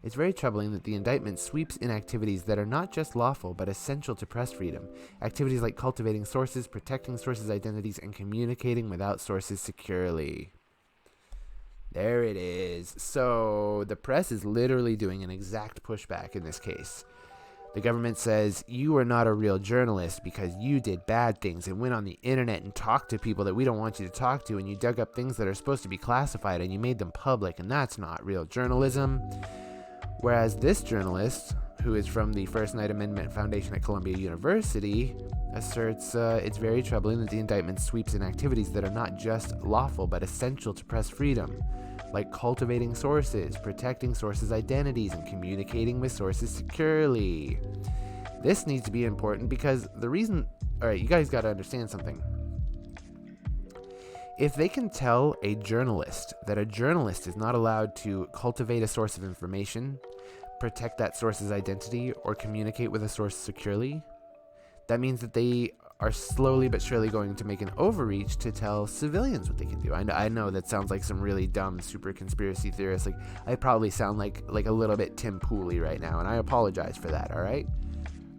It's very troubling that the indictment sweeps in activities that are not just lawful, but essential to press freedom. Activities like cultivating sources, protecting sources' identities, and communicating without sources securely. There it is. So the press is literally doing an exact pushback in this case. The government says you are not a real journalist because you did bad things and went on the internet and talked to people that we don't want you to talk to, and you dug up things that are supposed to be classified and you made them public, and that's not real journalism. Whereas this journalist, who is from the First Knight Amendment Foundation at Columbia University, asserts it's very troubling that the indictment sweeps in activities that are not just lawful but essential to press freedom, like cultivating sources, protecting sources' identities, and communicating with sources securely. This needs to be important because the reason... Alright, you guys gotta understand something. If they can tell a journalist that a journalist is not allowed to cultivate a source of information, protect that source's identity, or communicate with a source securely, that means that they are slowly but surely going to make an overreach to tell civilians what they can do. I know that sounds like some really dumb super conspiracy theorist. Like, I probably sound like a little bit Tim Pooley right now, and I apologize for that, alright?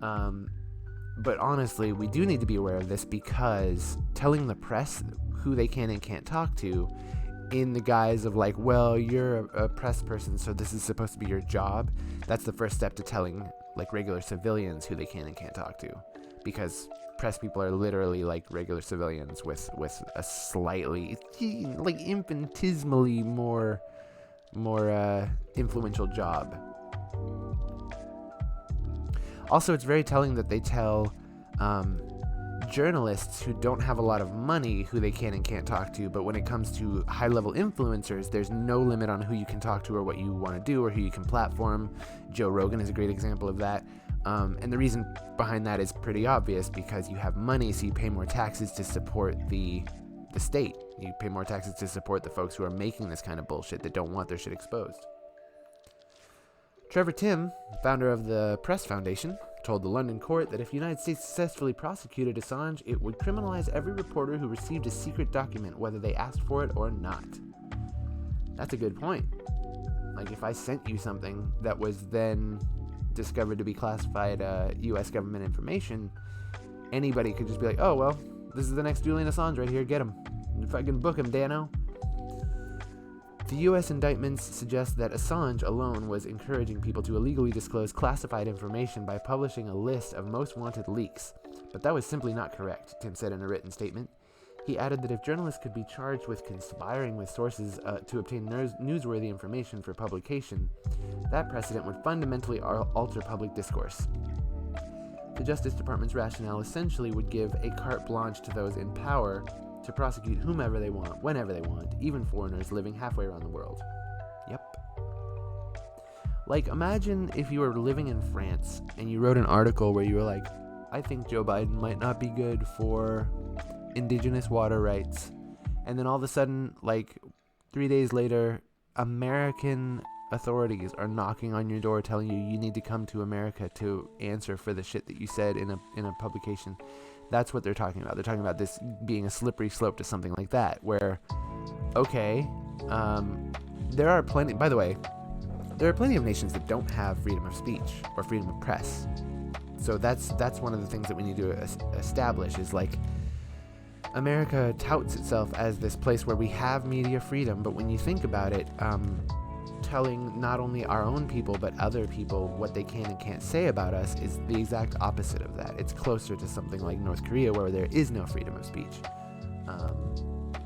But honestly, we do need to be aware of this, because telling the press who they can and can't talk to in the guise of like, well, you're a press person, so this is supposed to be your job, that's the first step to telling like regular civilians who they can and can't talk to. Because press people are literally like regular civilians with a slightly, like, infinitesimally more influential job. Also, it's very telling that they tell journalists who don't have a lot of money who they can and can't talk to, but when it comes to high-level influencers, there's no limit on who you can talk to or what you want to do or who you can platform. Joe Rogan is a great example of that. And the reason behind that is pretty obvious, because you have money, so you pay more taxes to support the state. You pay more taxes to support the folks who are making this kind of bullshit that don't want their shit exposed. Trevor Timm, founder of the Press Foundation, told the London court that if the United States successfully prosecuted Assange, it would criminalize every reporter who received a secret document, whether they asked for it or not. That's a good point. Like, if I sent you something that was then discovered to be classified U.S. government information, anybody could just be like, oh, well, this is the next Julian Assange right here, get him. If I can book him, Dano. The U.S. indictments suggest that Assange alone was encouraging people to illegally disclose classified information by publishing a list of most wanted leaks, but that was simply not correct, Tim said in a written statement. He added that if journalists could be charged with conspiring with sources to obtain newsworthy information for publication, that precedent would fundamentally alter public discourse. The Justice Department's rationale essentially would give a carte blanche to those in power to prosecute whomever they want, whenever they want, even foreigners living halfway around the world. Yep. Like, imagine if you were living in France and you wrote an article where you were like, I think Joe Biden might not be good for indigenous water rights. And then all of a sudden, like 3 days later, American authorities are knocking on your door telling you need to come to America to answer for the shit that you said in a publication. That's what they're talking about. They're talking about this being a slippery slope to something like that, where, okay, there are plenty, by the way, there are plenty of nations that don't have freedom of speech or freedom of press. So that's one of the things that we need to establish is, like, America touts itself as this place where we have media freedom, but when you think about it, telling not only our own people but other people what they can and can't say about us is the exact opposite of that. It's closer to something like North Korea, where there is no freedom of speech.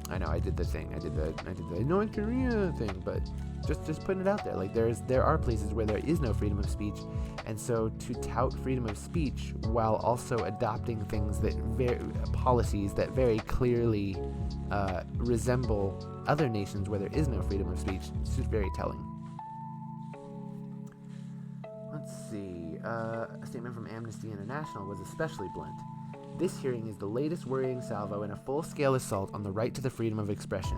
I know I did the thing. I did the North Korea thing, but just putting it out there. Like there are places where there is no freedom of speech, and so to tout freedom of speech while also adopting things that policies that very clearly resemble other nations where there is no freedom of speech, it's just very telling. Let's see. A statement from Amnesty International was especially blunt. This hearing is the latest worrying salvo in a full-scale assault on the right to the freedom of expression.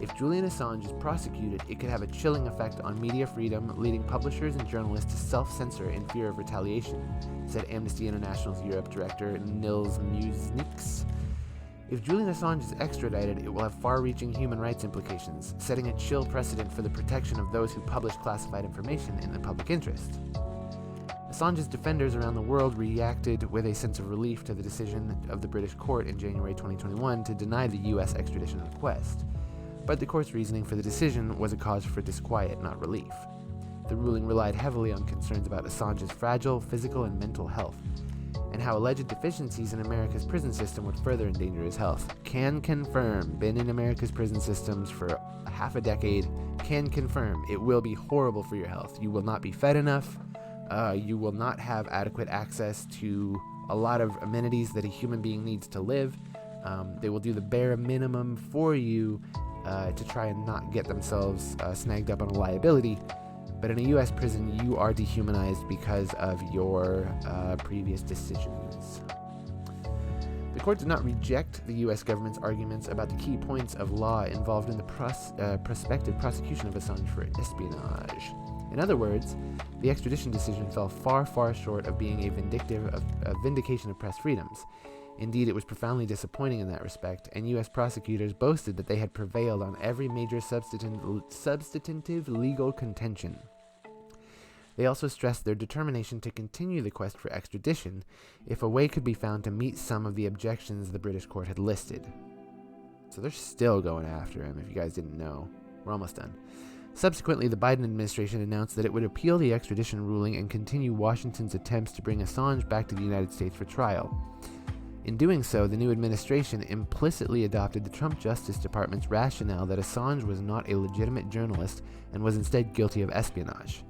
If Julian Assange is prosecuted, it could have a chilling effect on media freedom, leading publishers and journalists to self-censor in fear of retaliation, said Amnesty International's Europe director Nils Muiznieks. If Julian Assange is extradited, it will have far-reaching human rights implications, setting a chill precedent for the protection of those who publish classified information in the public interest. Assange's defenders around the world reacted with a sense of relief to the decision of the British court in January 2021 to deny the U.S. extradition request. But the court's reasoning for the decision was a cause for disquiet, not relief. The ruling relied heavily on concerns about Assange's fragile physical and mental health, and how alleged deficiencies in America's prison system would further endanger his health. Can confirm, been in America's prison systems for half a decade, can confirm it will be horrible for your health. You will not be fed enough. You will not have adequate access to a lot of amenities that a human being needs to live. They will do the bare minimum for you to try and not get themselves snagged up on a liability. But in a U.S. prison, you are dehumanized because of your previous decisions. The court did not reject the U.S. government's arguments about the key points of law involved in the prospective prosecution of Assange for espionage. In other words, the extradition decision fell far, far short of being a vindication of press freedoms. Indeed, it was profoundly disappointing in that respect, and U.S. prosecutors boasted that they had prevailed on every major substantive legal contention. They also stressed their determination to continue the quest for extradition if a way could be found to meet some of the objections the British court had listed. So they're still going after him, if you guys didn't know. We're almost done. Subsequently, the Biden administration announced that it would appeal the extradition ruling and continue Washington's attempts to bring Assange back to the United States for trial. In doing so, the new administration implicitly adopted the Trump Justice Department's rationale that Assange was not a legitimate journalist and was instead guilty of espionage.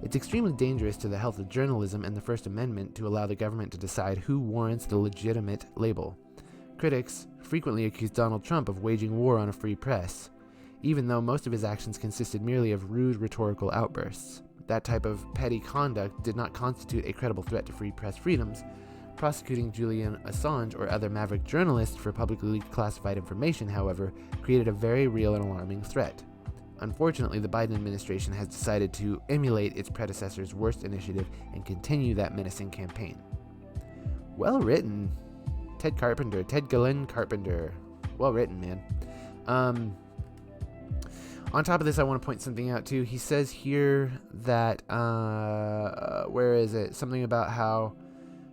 It's extremely dangerous to the health of journalism and the First Amendment to allow the government to decide who warrants the legitimate label. Critics frequently accuse Donald Trump of waging war on a free press, even though most of his actions consisted merely of rude rhetorical outbursts. That type of petty conduct did not constitute a credible threat to free press freedoms. Prosecuting Julian Assange or other maverick journalists for publicly leaked classified information, however, created a very real and alarming threat. Unfortunately, the Biden administration has decided to emulate its predecessor's worst initiative and continue that menacing campaign. Well written. Ted Glenn Carpenter. Well written, man. On top of this, I want to point something out too. He says here that, where is it? Something about how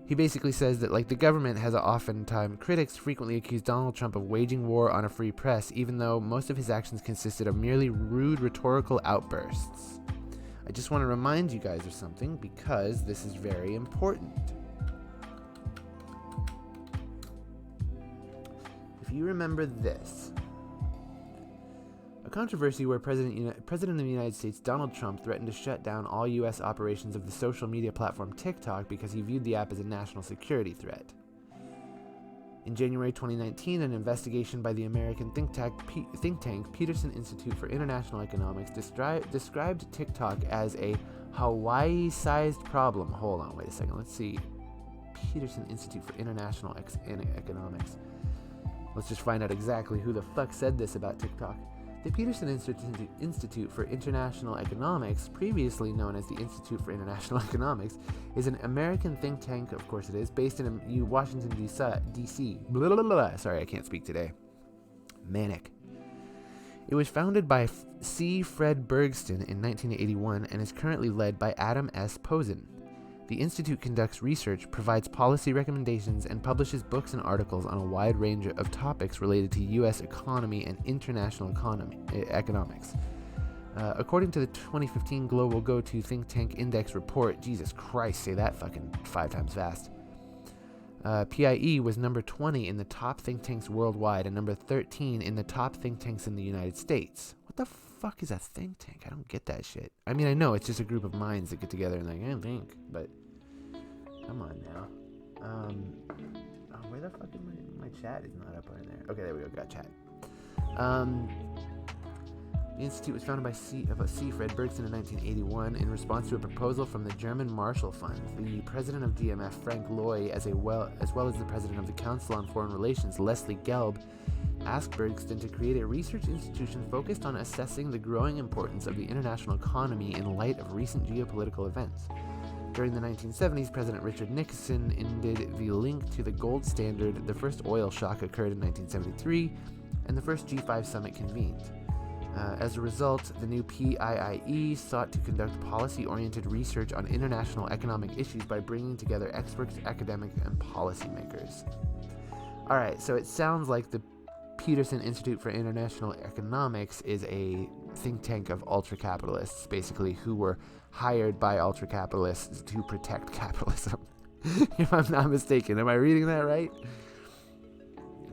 he basically says that like the government has oftentimes, critics frequently accuse Donald Trump of waging war on a free press, even though most of his actions consisted of merely rude rhetorical outbursts. I just want to remind you guys of something because this is very important. If you remember this, a controversy where President of the United States Donald Trump threatened to shut down all U.S. operations of the social media platform TikTok because he viewed the app as a national security threat. In January 2019, an investigation by the American think tank Peterson Institute for International Economics described TikTok as a Hawaii-sized problem. Hold on, wait a second. Let's see. Peterson Institute for International Economics. Let's just find out exactly who the fuck said this about TikTok. The Peterson Institute for International Economics, previously known as the Institute for International Economics, is an American think tank, of course it is, based in Washington, D.C. Sorry, I can't speak today. Manic. It was founded by C. Fred Bergston in 1981 and is currently led by Adam S. Posen. The Institute conducts research, provides policy recommendations, and publishes books and articles on a wide range of topics related to U.S. economy and international economics. According to the 2015 Global Go-To Think Tank Index report, Jesus Christ, say that fucking 5 times fast, PIE was number 20 in the top think tanks worldwide and number 13 in the top think tanks in the United States. What the fuck is a think tank? I don't get that shit. I mean, I know it's just a group of minds that get together and like, think, but come on now. Where the fuck is my chat? Is not up on there. Okay, there we go. Got chat. The institute was founded by C. Fred Bergson in 1981 in response to a proposal from the German Marshall Fund. The president of DMF, Frank Loy, as well as the president of the Council on Foreign Relations, Leslie Gelb, asked Bergson to create a research institution focused on assessing the growing importance of the international economy in light of recent geopolitical events. During the 1970s, President Richard Nixon ended the link to the gold standard. The first oil shock occurred in 1973, and the first G5 summit convened. As a result, the new PIIE sought to conduct policy-oriented research on international economic issues by bringing together experts, academics, and policymakers. Alright, so it sounds like the Peterson Institute for International Economics is a think tank of ultra-capitalists, basically, who were hired by ultra-capitalists to protect capitalism. If I'm not mistaken. Am I reading that right?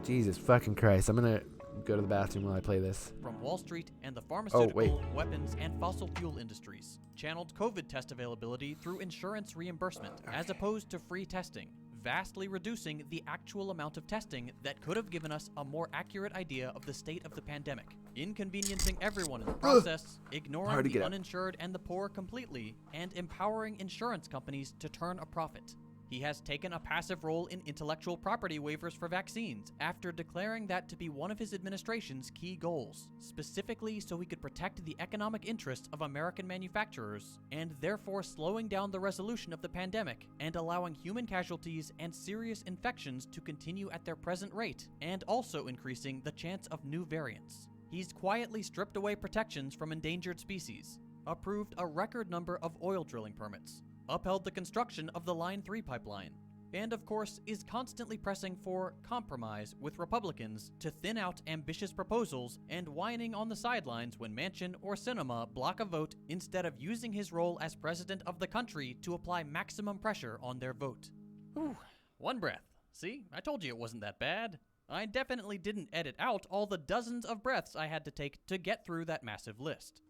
Jesus fucking Christ. I'm gonna go to the bathroom while I play this. From Wall Street and the pharmaceutical, weapons, and fossil fuel industries, channeled COVID test availability through insurance reimbursement, as opposed to free testing, vastly reducing the actual amount of testing that could have given us a more accurate idea of the state of the pandemic, inconveniencing everyone in the process, ignoring the uninsured and the poor completely, and empowering insurance companies to turn a profit. He has taken a passive role in intellectual property waivers for vaccines after declaring that to be one of his administration's key goals, specifically so he could protect the economic interests of American manufacturers, and therefore slowing down the resolution of the pandemic and allowing human casualties and serious infections to continue at their present rate, and also increasing the chance of new variants. He's quietly stripped away protections from endangered species, approved a record number of oil drilling permits, upheld the construction of the Line 3 pipeline, and of course is constantly pressing for compromise with Republicans to thin out ambitious proposals and whining on the sidelines when Manchin or Sinema block a vote instead of using his role as president of the country to apply maximum pressure on their vote. Whew, one breath. See, I told you it wasn't that bad. I definitely didn't edit out all the dozens of breaths I had to take to get through that massive list.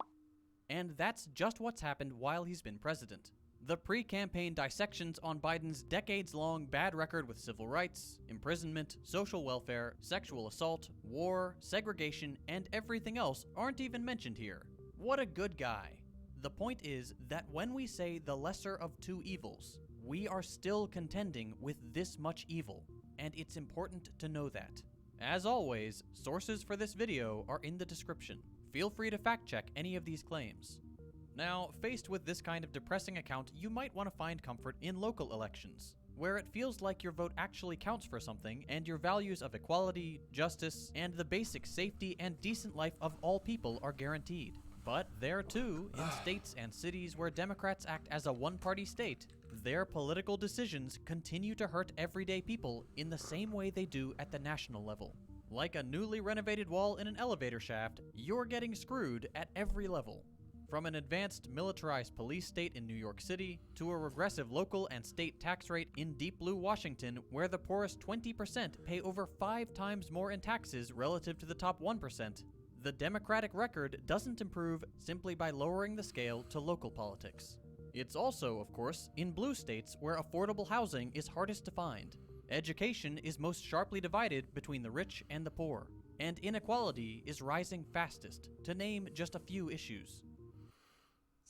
And that's just what's happened while he's been president. The pre-campaign dissections on Biden's decades-long bad record with civil rights, imprisonment, social welfare, sexual assault, war, segregation, and everything else aren't even mentioned here. What a good guy. The point is that when we say the lesser of two evils, we are still contending with this much evil, and it's important to know that. As always, sources for this video are in the description. Feel free to fact-check any of these claims. Now, faced with this kind of depressing account, you might want to find comfort in local elections, where it feels like your vote actually counts for something and your values of equality, justice, and the basic safety and decent life of all people are guaranteed. But there too, in states and cities where Democrats act as a one-party state, their political decisions continue to hurt everyday people in the same way they do at the national level. Like a newly renovated wall in an elevator shaft, you're getting screwed at every level. From an advanced militarized police state in New York City, to a regressive local and state tax rate in deep blue Washington, where the poorest 20% pay over 5 times more in taxes relative to the top 1%, the Democratic record doesn't improve simply by lowering the scale to local politics. It's also, of course, in blue states where affordable housing is hardest to find. Education is most sharply divided between the rich and the poor, and inequality is rising fastest, to name just a few issues.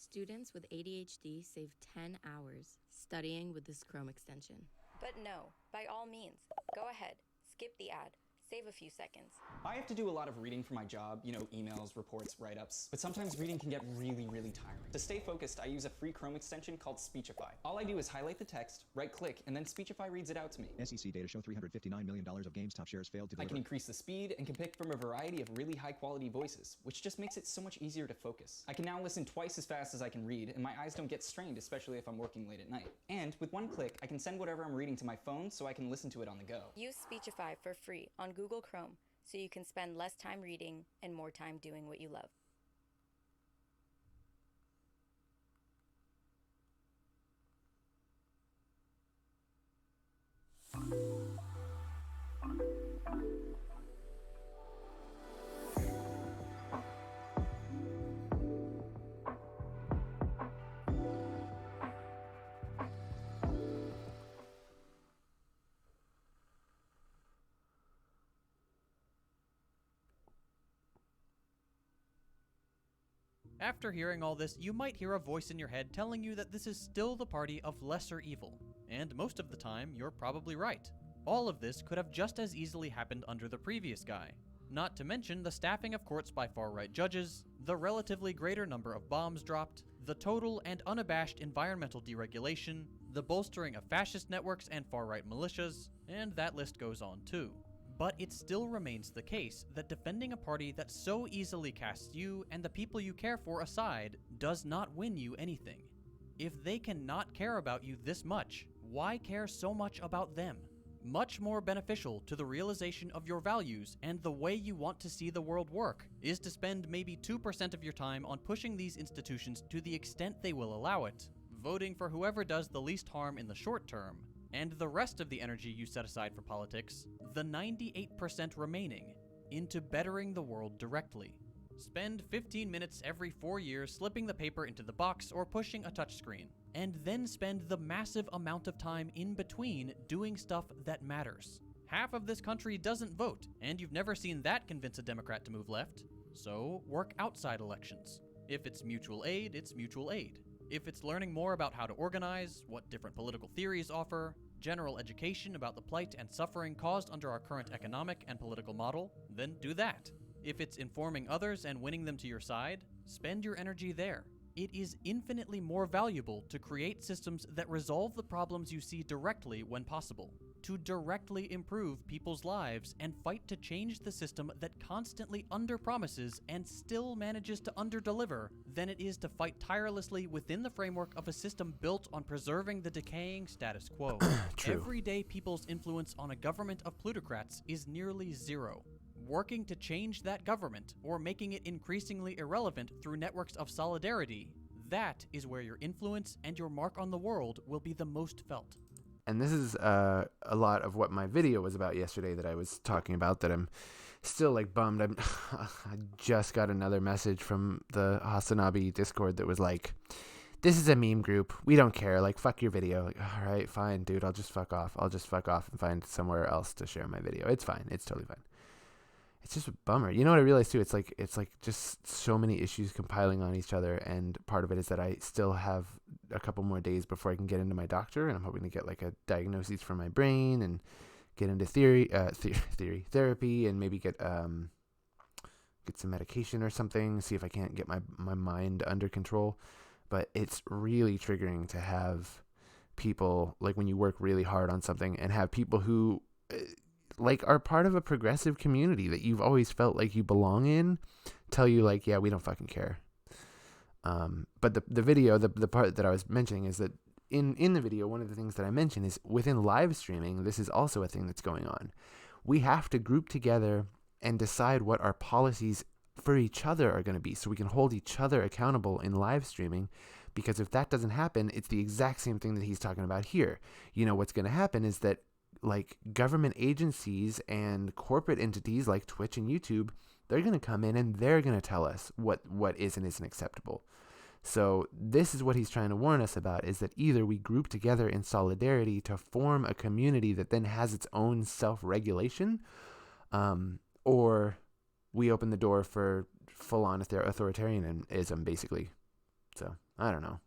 Students with ADHD save 10 hours studying with this Chrome extension. But no, by all means, go ahead, skip the ad, save a few seconds. I have to do a lot of reading for my job, emails, reports, write-ups, but sometimes reading can get really, really tiring. To stay focused, I use a free Chrome extension called Speechify. All I do is highlight the text, right-click, and then Speechify reads it out to me. SEC data show $359 million of GameStop shares failed to deliver. I can increase the speed and can pick from a variety of really high-quality voices, which just makes it so much easier to focus. I can now listen twice as fast as I can read, and my eyes don't get strained, especially if I'm working late at night. And with one click, I can send whatever I'm reading to my phone so I can listen to it on the go. Use Speechify for free on Google Chrome, so you can spend less time reading and more time doing what you love. After hearing all this, you might hear a voice in your head telling you that this is still the party of lesser evil. And most of the time, you're probably right. All of this could have just as easily happened under the previous guy. Not to mention the staffing of courts by far-right judges, the relatively greater number of bombs dropped, the total and unabashed environmental deregulation, the bolstering of fascist networks and far-right militias, and that list goes on too. But it still remains the case that defending a party that so easily casts you and the people you care for aside does not win you anything. If they cannot care about you this much, why care so much about them? Much more beneficial to the realization of your values and the way you want to see the world work is to spend maybe 2% of your time on pushing these institutions to the extent they will allow it, voting for whoever does the least harm in the short term, and the rest of the energy you set aside for politics, the 98% remaining, into bettering the world directly. Spend 15 minutes every 4 years slipping the paper into the box or pushing a touchscreen, and then spend the massive amount of time in between doing stuff that matters. Half of this country doesn't vote, and you've never seen that convince a Democrat to move left. So work outside elections. If it's mutual aid, it's mutual aid. If it's learning more about how to organize, what different political theories offer, general education about the plight and suffering caused under our current economic and political model, then do that. If it's informing others and winning them to your side, spend your energy there. It is infinitely more valuable to create systems that resolve the problems you see directly when possible, to directly improve people's lives and fight to change the system that constantly underpromises and still manages to underdeliver, than it is to fight tirelessly within the framework of a system built on preserving the decaying status quo. True. Everyday people's influence on a government of plutocrats is nearly zero. Working to change that government, or making it increasingly irrelevant through networks of solidarity, that is where your influence and your mark on the world will be the most felt. And this is a lot of what my video was about yesterday that I was talking about, that I'm still like bummed. I just got another message from the Hasanabi Discord that was like, this is a meme group. We don't care. Like, fuck your video. Like, all right, fine, dude. I'll just fuck off. I'll just fuck off and find somewhere else to share my video. It's fine. It's totally fine. It's just a bummer. You know what I realized too? It's like just so many issues compiling on each other, and part of it is that I still have a couple more days before I can get into my doctor, and I'm hoping to get like a diagnosis for my brain and get into therapy, and maybe get some medication or something. See if I can't get my mind under control. But it's really triggering to have people, like when you work really hard on something and have people who like are part of a progressive community that you've always felt like you belong in, tell you like, yeah, we don't fucking care. But the video, the part that I was mentioning is that in the video, one of the things that I mentioned is within live streaming, this is also a thing that's going on. We have to group together and decide what our policies for each other are going to be, so we can hold each other accountable in live streaming. Because if that doesn't happen, it's the exact same thing that he's talking about here. You know, what's going to happen is that like government agencies and corporate entities like Twitch and YouTube, they're going to come in and they're going to tell us what is and isn't acceptable. So this is what he's trying to warn us about, is that either we group together in solidarity to form a community that then has its own self-regulation, or we open the door for full-on authoritarianism, basically. So, I don't know.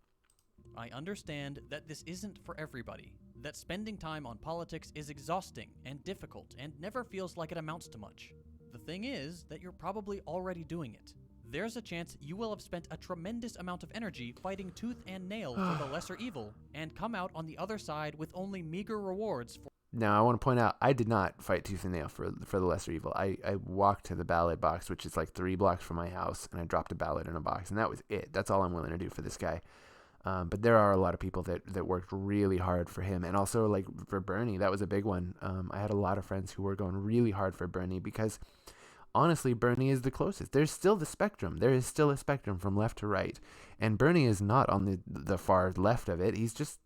I understand that this isn't for everybody, that spending time on politics is exhausting and difficult and never feels like it amounts to much. The thing is that you're probably already doing it. There's a chance you will have spent a tremendous amount of energy fighting tooth and nail for the lesser evil and come out on the other side with only meager rewards for... Now, I want to point out, I did not fight tooth and nail for the lesser evil. I walked to the ballot box, which is like 3 blocks from my house, and I dropped a ballot in a box, and that was it. That's all I'm willing to do for this guy. But there are a lot of people that worked really hard for him, and also like for Bernie, that was a big one. I had a lot of friends who were going really hard for Bernie because honestly, Bernie is the closest. There's still the spectrum. There is still a spectrum from left to right, and Bernie is not on the far left of it. He's just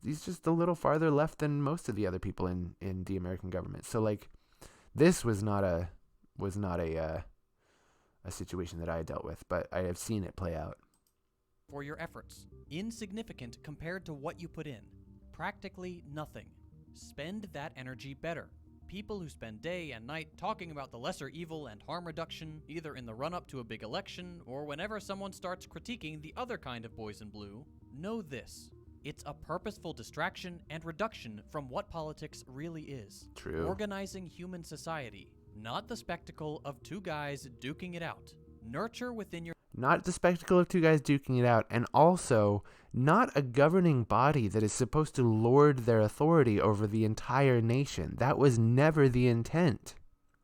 a little farther left than most of the other people in the American government. So like, this was not a situation that I dealt with, but I have seen it play out. For your efforts. Insignificant compared to what you put in. Practically nothing. Spend that energy better. People who spend day and night talking about the lesser evil and harm reduction, either in the run-up to a big election or whenever someone starts critiquing the other kind of boys in blue, know this. It's a purposeful distraction and reduction from what politics really is. True. Organizing human society, not the spectacle of two guys duking it out. Nurture within your... Not the spectacle of two guys duking it out, and also not a governing body that is supposed to lord their authority over the entire nation. That was never the intent.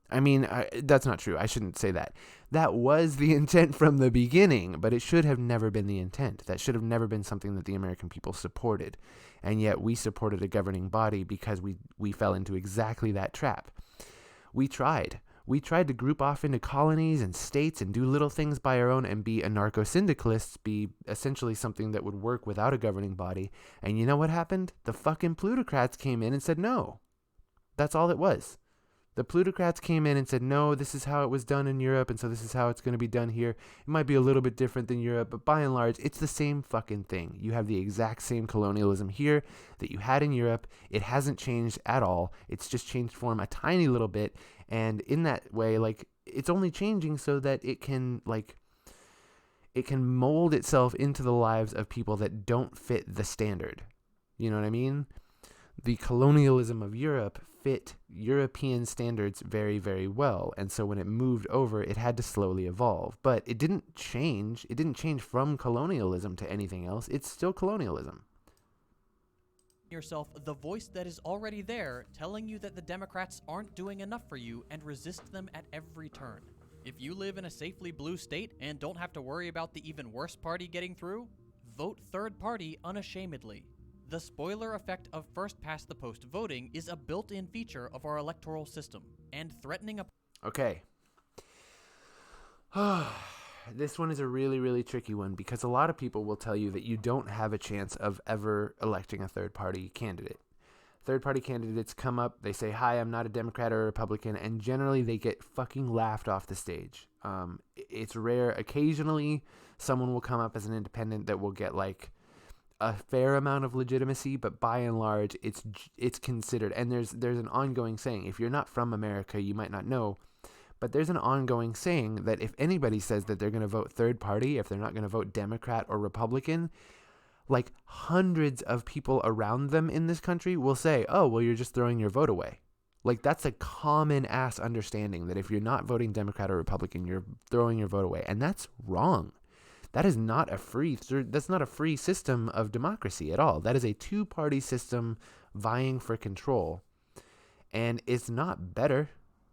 I mean, that's not true. I shouldn't say that. That was the intent from the beginning, but it should have never been the intent. That should have never been something that the American people supported. And yet we supported a governing body because we fell into exactly that trap. We tried. We tried to group off into colonies and states and do little things by our own and be anarcho-syndicalists, be essentially something that would work without a governing body. And you know what happened? The fucking plutocrats came in and said no. That's all it was. The plutocrats came in and said, no, this is how it was done in Europe, and so this is how it's going to be done here. It might be a little bit different than Europe, but by and large, it's the same fucking thing. You have the exact same colonialism here that you had in Europe. It hasn't changed at all. It's just changed form a tiny little bit, and in that way, like, it's only changing so that it can mold itself into the lives of people that don't fit the standard. You know what I mean? The colonialism of Europe fit European standards very, very well. And so when it moved over, it had to slowly evolve. But it didn't change. It didn't change from colonialism to anything else. It's still colonialism. Yourself the voice that is already there, telling you that the Democrats aren't doing enough for you, and resist them at every turn. If you live in a safely blue state and don't have to worry about the even worse party getting through, vote third party unashamedly. The spoiler effect of first-past-the-post voting is a built-in feature of our electoral system, and threatening a... Okay. This one is a really, really tricky one, because a lot of people will tell you that you don't have a chance of ever electing a third-party candidate. Third-party candidates come up, they say, hi, I'm not a Democrat or a Republican, and generally they get fucking laughed off the stage. It's rare. Occasionally, someone will come up as an independent that will get, like, a fair amount of legitimacy, but by and large, it's considered. And there's an ongoing saying. If you're not from America, you might not know, but there's an ongoing saying that if anybody says that they're going to vote third party, if they're not going to vote Democrat or Republican, like hundreds of people around them in this country will say, oh, well, you're just throwing your vote away. Like, that's a common ass understanding that if you're not voting Democrat or Republican, you're throwing your vote away. And that's wrong. That is not a free system of democracy at all. That is a two-party system vying for control. And it's not better.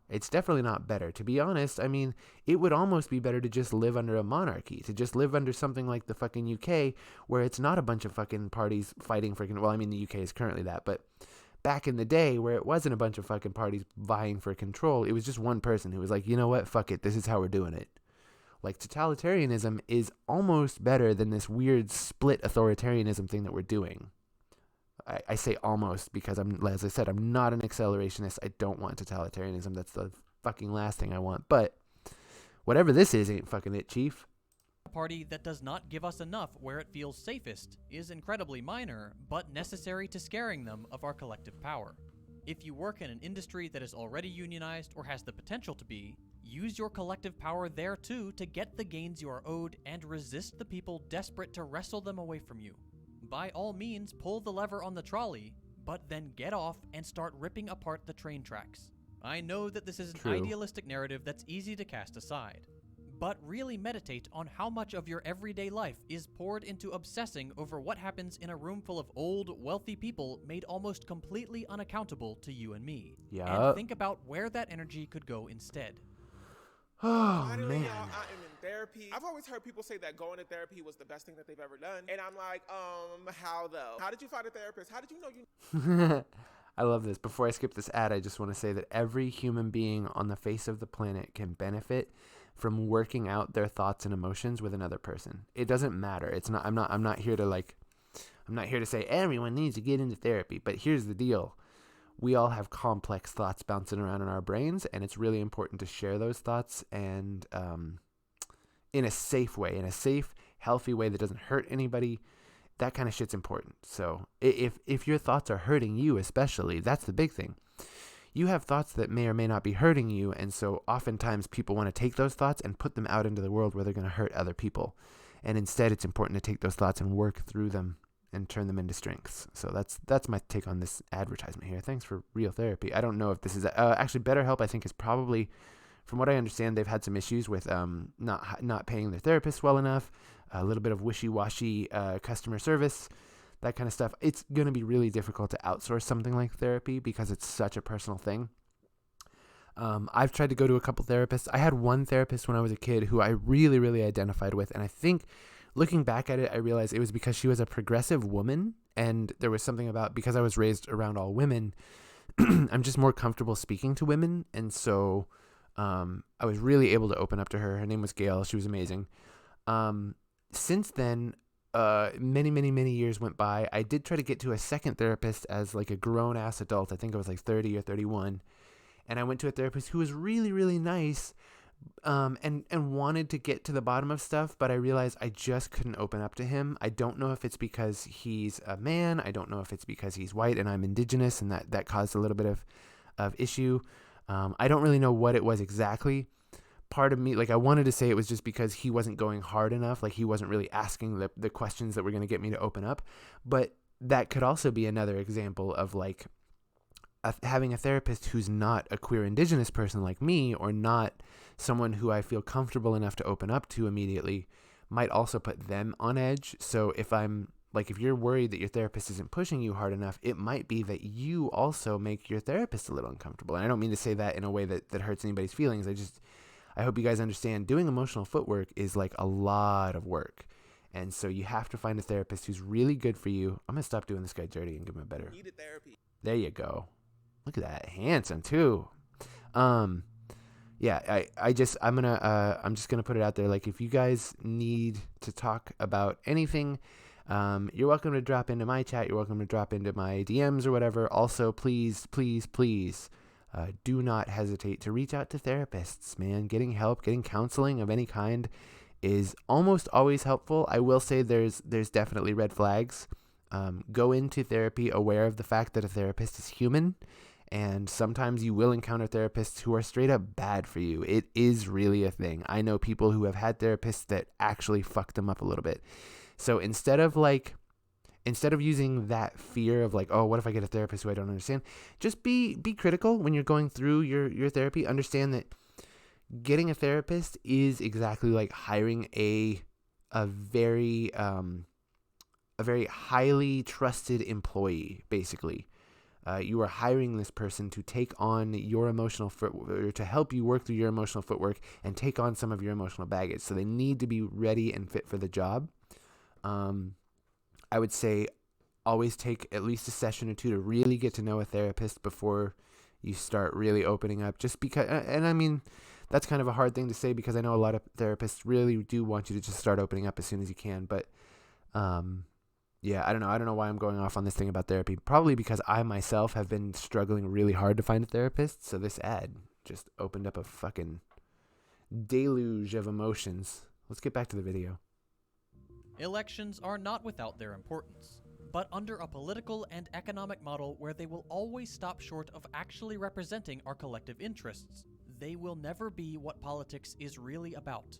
It's definitely not better. To be honest, I mean, it would almost be better to just live under a monarchy, to just live under something like the fucking UK, where it's not a bunch of fucking parties fighting for control. Well, I mean, the UK is currently that, but back in the day where it wasn't a bunch of fucking parties vying for control, it was just one person who was like, you know what, fuck it, this is how we're doing it. Like, totalitarianism is almost better than this weird split authoritarianism thing that we're doing. I say almost because, as I said, I'm not an accelerationist. I don't want totalitarianism. That's the fucking last thing I want. But whatever this is ain't fucking it, Chief. A party that does not give us enough where it feels safest is incredibly minor, but necessary to scaring them of our collective power. If you work in an industry that is already unionized or has the potential to be, use your collective power there too to get the gains you are owed and resist the people desperate to wrestle them away from you. By all means, pull the lever on the trolley, but then get off and start ripping apart the train tracks. I know that this is an idealistic narrative that's easy to cast aside, but really meditate on how much of your everyday life is poured into obsessing over what happens in a room full of old, wealthy people made almost completely unaccountable to you and me. And think about where that energy could go instead. Oh, Finally, man. y'all, I am in therapy. I've always heard people say that going to therapy was the best thing that they've ever done. And I'm like, how though? How did you find a therapist? How did you know you... I love this. Before I skip this ad, I just want to say that every human being on the face of the planet can benefit from working out their thoughts and emotions with another person. It doesn't matter. It's not, I'm not here to say everyone needs to get into therapy, but here's the deal. We all have complex thoughts bouncing around in our brains, and it's really important to share those thoughts and in a safe way, in a safe, healthy way that doesn't hurt anybody. That kind of shit's important. So if your thoughts are hurting you especially, that's the big thing. you have thoughts that may or may not be hurting you, and so oftentimes people want to take those thoughts and put them out into the world where they're going to hurt other people. And instead, it's important to take those thoughts and work through them and turn them into strengths. So that's my take on this advertisement here. Thanks for Real Therapy. I don't know if this is actually BetterHelp. I think is probably, from what I understand, they've had some issues with not paying their therapists well enough, a little bit of wishy-washy customer service, that kind of stuff. It's going to be really difficult to outsource something like therapy because it's such a personal thing. I've tried to go to a couple therapists. I had one therapist when I was a kid who I really, really identified with. And I think looking back at it, I realized it was because she was a progressive woman. And there was something about, because I was raised around all women, I'm just more comfortable speaking to women. And so I was really able to open up to her. Her name was Gail. She was amazing. Since then, many years went by. I did try to get to a second therapist as like a grown-ass adult. I think I was like 30 or 31. And I went to a therapist who was really, really nice, and wanted to get to the bottom of stuff, but I realized I just couldn't open up to him. I don't know if it's because he's a man. I don't know if it's because he's white and I'm indigenous, and that caused a little bit of issue. I don't really know what it was exactly. Part of me, like, I wanted to say it was just because he wasn't going hard enough, like he wasn't really asking the questions that were going to get me to open up, but that could also be another example of like having a therapist who's not a queer indigenous person like me, or not someone who I feel comfortable enough to open up to immediately, might also put them on edge. So if you're worried that your therapist isn't pushing you hard enough, it might be that you also make your therapist a little uncomfortable. And I don't mean to say that in a way that hurts anybody's feelings. I hope you guys understand doing emotional footwork is like a lot of work. And so you have to find a therapist who's really good for you. I'm going to stop doing this guy dirty and give him a better. Needed therapy. There you go. Look at that. Handsome too. I'm just going to put it out there. Like, if you guys need to talk about anything, you're welcome to drop into my chat. You're welcome to drop into my DMs or whatever. Also, please, do not hesitate to reach out to therapists, man. Getting help, getting counseling of any kind is almost always helpful. I will say there's definitely red flags. Go into therapy aware of the fact that a therapist is human, and sometimes you will encounter therapists who are straight up bad for you. It is really a thing. I know people who have had therapists that actually fucked them up a little bit. So instead of using that fear of like, oh, what if I get a therapist who I don't understand? Just be critical when you're going through your therapy. Understand that getting a therapist is exactly like hiring a very highly trusted employee, basically. You are hiring this person to take on your emotional footwork, to help you work through your emotional footwork and take on some of your emotional baggage. So they need to be ready and fit for the job. I would say always take at least a session or two to really get to know a therapist before you start really opening up. Just because, and I mean, that's kind of a hard thing to say because I know a lot of therapists really do want you to just start opening up as soon as you can. But yeah, I don't know why I'm going off on this thing about therapy. Probably because I myself have been struggling really hard to find a therapist. So this ad just opened up a fucking deluge of emotions. Let's get back to the video. Elections are not without their importance, but under a political and economic model where they will always stop short of actually representing our collective interests, they will never be what politics is really about.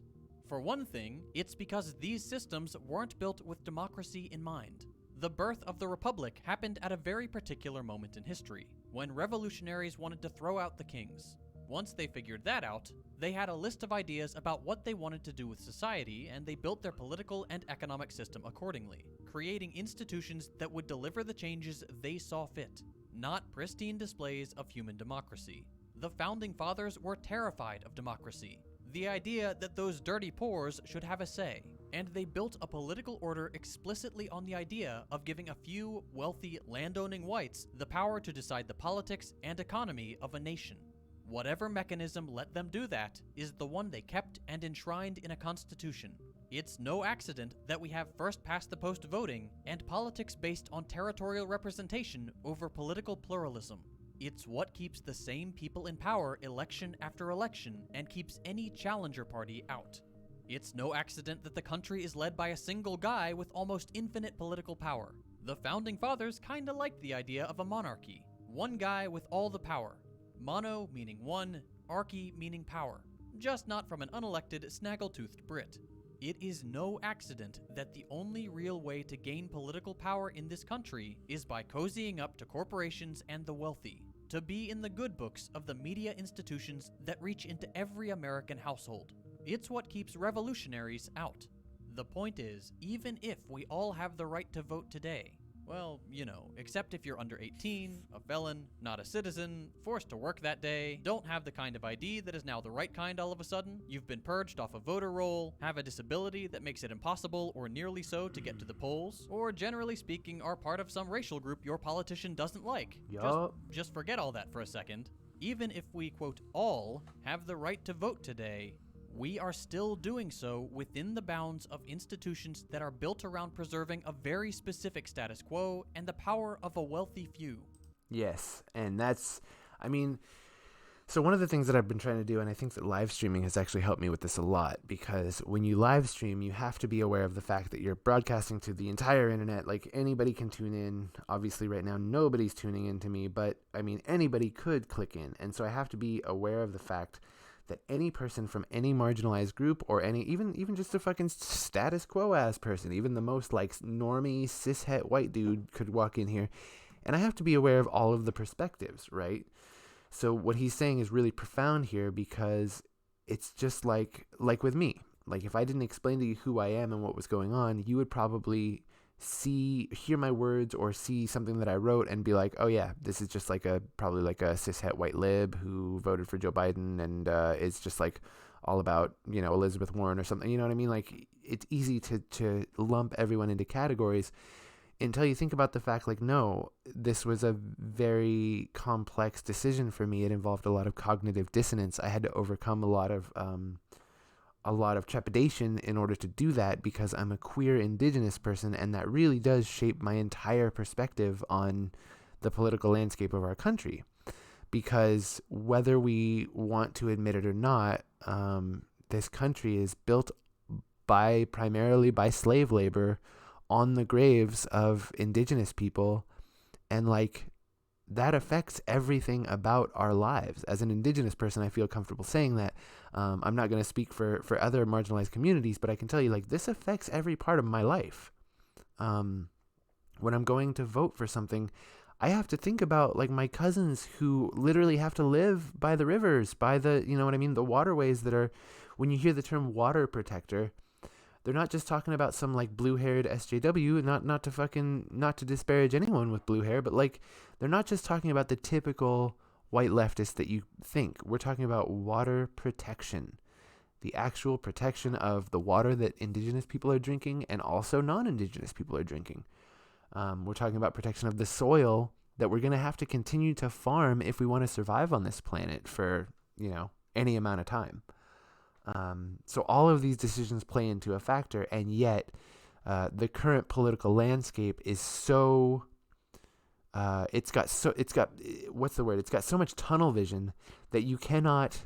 For one thing, it's because these systems weren't built with democracy in mind. The birth of the Republic happened at a very particular moment in history, when revolutionaries wanted to throw out the kings. Once they figured that out, they had a list of ideas about what they wanted to do with society, and they built their political and economic system accordingly, creating institutions that would deliver the changes they saw fit, not pristine displays of human democracy. The Founding Fathers were terrified of democracy, the idea that those dirty pores should have a say, and they built a political order explicitly on the idea of giving a few wealthy, landowning whites the power to decide the politics and economy of a nation. Whatever mechanism let them do that is the one they kept and enshrined in a constitution. It's no accident that we have first past the post voting and politics based on territorial representation over political pluralism. It's what keeps the same people in power election after election and keeps any challenger party out. It's no accident that the country is led by a single guy with almost infinite political power. The Founding Fathers kinda liked the idea of a monarchy. One guy with all the power. Mono meaning one, archy meaning power, just not from an unelected, snaggle-toothed Brit. It is no accident that the only real way to gain political power in this country is by cozying up to corporations and the wealthy, to be in the good books of the media institutions that reach into every American household. It's what keeps revolutionaries out. The point is, even if we all have the right to vote today, well, you know, except if you're under 18, a felon, not a citizen, forced to work that day, don't have the kind of ID that is now the right kind all of a sudden, you've been purged off a voter roll, have a disability that makes it impossible or nearly so to get to the polls, or generally speaking are part of some racial group your politician doesn't like. Just forget all that for a second. Even if we, quote, all have the right to vote today, we are still doing so within the bounds of institutions that are built around preserving a very specific status quo and the power of a wealthy few. Yes, and that's, I mean, so one of the things that I've been trying to do, and I think that live streaming has actually helped me with this a lot, because when you live stream, you have to be aware of the fact that you're broadcasting to the entire internet. Like, anybody can tune in. Obviously, right now, nobody's tuning in to me, but, I mean, anybody could click in, and so I have to be aware of the fact that any person from any marginalized group, or any, even just a fucking status quo ass person, even the most like normie cishet white dude could walk in here, and I have to be aware of all of the perspectives, right? So what he's saying is really profound here, because it's just like with me. Like, if I didn't explain to you who I am and what was going on, you would probably hear my words or see something that I wrote and be like, oh yeah, this is just like probably like a cishet white lib who voted for Joe Biden and is just like all about, you know, Elizabeth Warren or something. You know what I mean? Like, it's easy to lump everyone into categories until you think about the fact, like, no, this was a very complex decision for me. It involved a lot of cognitive dissonance. I had to overcome a lot of trepidation in order to do that, because I'm a queer indigenous person, and that really does shape my entire perspective on the political landscape of our country. Because whether we want to admit it or not, this country is built primarily by slave labor on the graves of indigenous people, and like, that affects everything about our lives. As an indigenous person, I feel comfortable saying that. I'm not going to speak for other marginalized communities, but I can tell you, like, this affects every part of my life. When I'm going to vote for something, I have to think about, like, my cousins who literally have to live by the rivers, by the, you know what I mean, the waterways that are, when you hear the term water protector, they're not just talking about some like blue-haired SJW, not to disparage anyone with blue hair, but like, they're not just talking about the typical white leftist that you think. We're talking about water protection, the actual protection of the water that indigenous people are drinking and also non-indigenous people are drinking. We're talking about protection of the soil that we're going to have to continue to farm if we want to survive on this planet for, you know, any amount of time. So all of these decisions play into a factor, and yet the current political landscape is so it's got so much tunnel vision that you cannot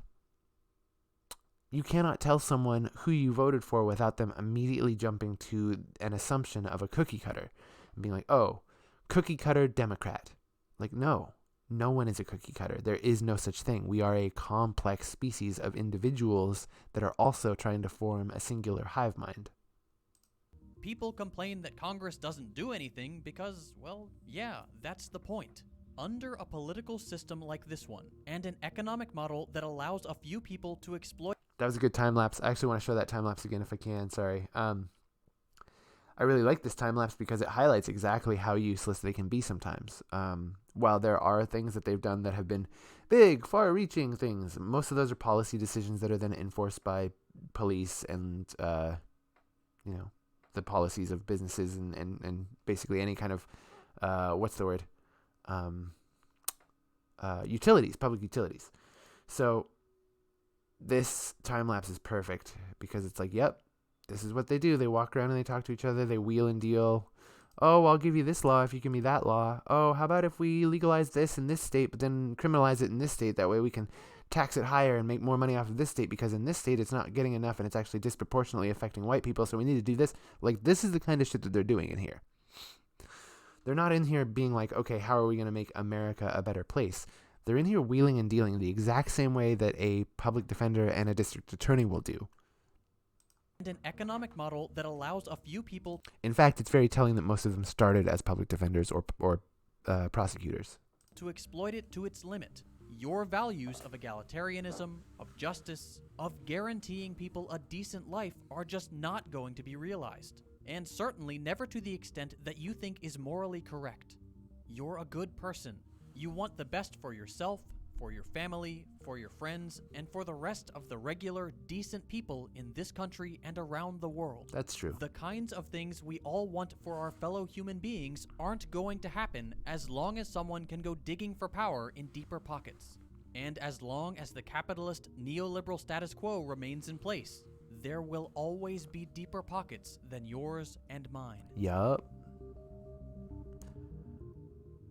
tell someone who you voted for without them immediately jumping to an assumption of a cookie cutter and being like, oh, cookie cutter Democrat. Like, no one is a cookie cutter. There is no such thing. We are a complex species of individuals that are also trying to form a singular hive mind. People complain that Congress doesn't do anything because, well, yeah, that's the point. Under a political system like this one, and an economic model that allows a few people to exploit... That was a good time lapse. I actually want to show that time lapse again if I can. Sorry. I really like this time lapse because it highlights exactly how useless they can be sometimes. While there are things that they've done that have been big, far-reaching things, most of those are policy decisions that are then enforced by police and, the policies of businesses and basically any kind of, utilities, public utilities. So this time lapse is perfect because it's like, yep, this is what they do. They walk around and they talk to each other. They wheel and deal. Oh, I'll give you this law if you give me that law. Oh, how about if we legalize this in this state, but then criminalize it in this state? That way we can tax it higher and make more money off of this state because in this state it's not getting enough and it's actually disproportionately affecting white people. So we need to do this. Like, this is the kind of shit that they're doing in here. They're not in here being like, okay, how are we going to make America a better place? They're in here wheeling and dealing the exact same way that a public defender and a district attorney will do. And an economic model that allows a few people... In fact, it's very telling that most of them started as public defenders or prosecutors. ...to exploit it to its limit. Your values of egalitarianism, of justice, of guaranteeing people a decent life are just not going to be realized. And certainly never to the extent that you think is morally correct. You're a good person. You want the best for yourself, for your family, for your friends, and for the rest of the regular, decent people in this country and around the world. That's true. The kinds of things we all want for our fellow human beings aren't going to happen as long as someone can go digging for power in deeper pockets. And as long as the capitalist neoliberal status quo remains in place, there will always be deeper pockets than yours and mine. Yup.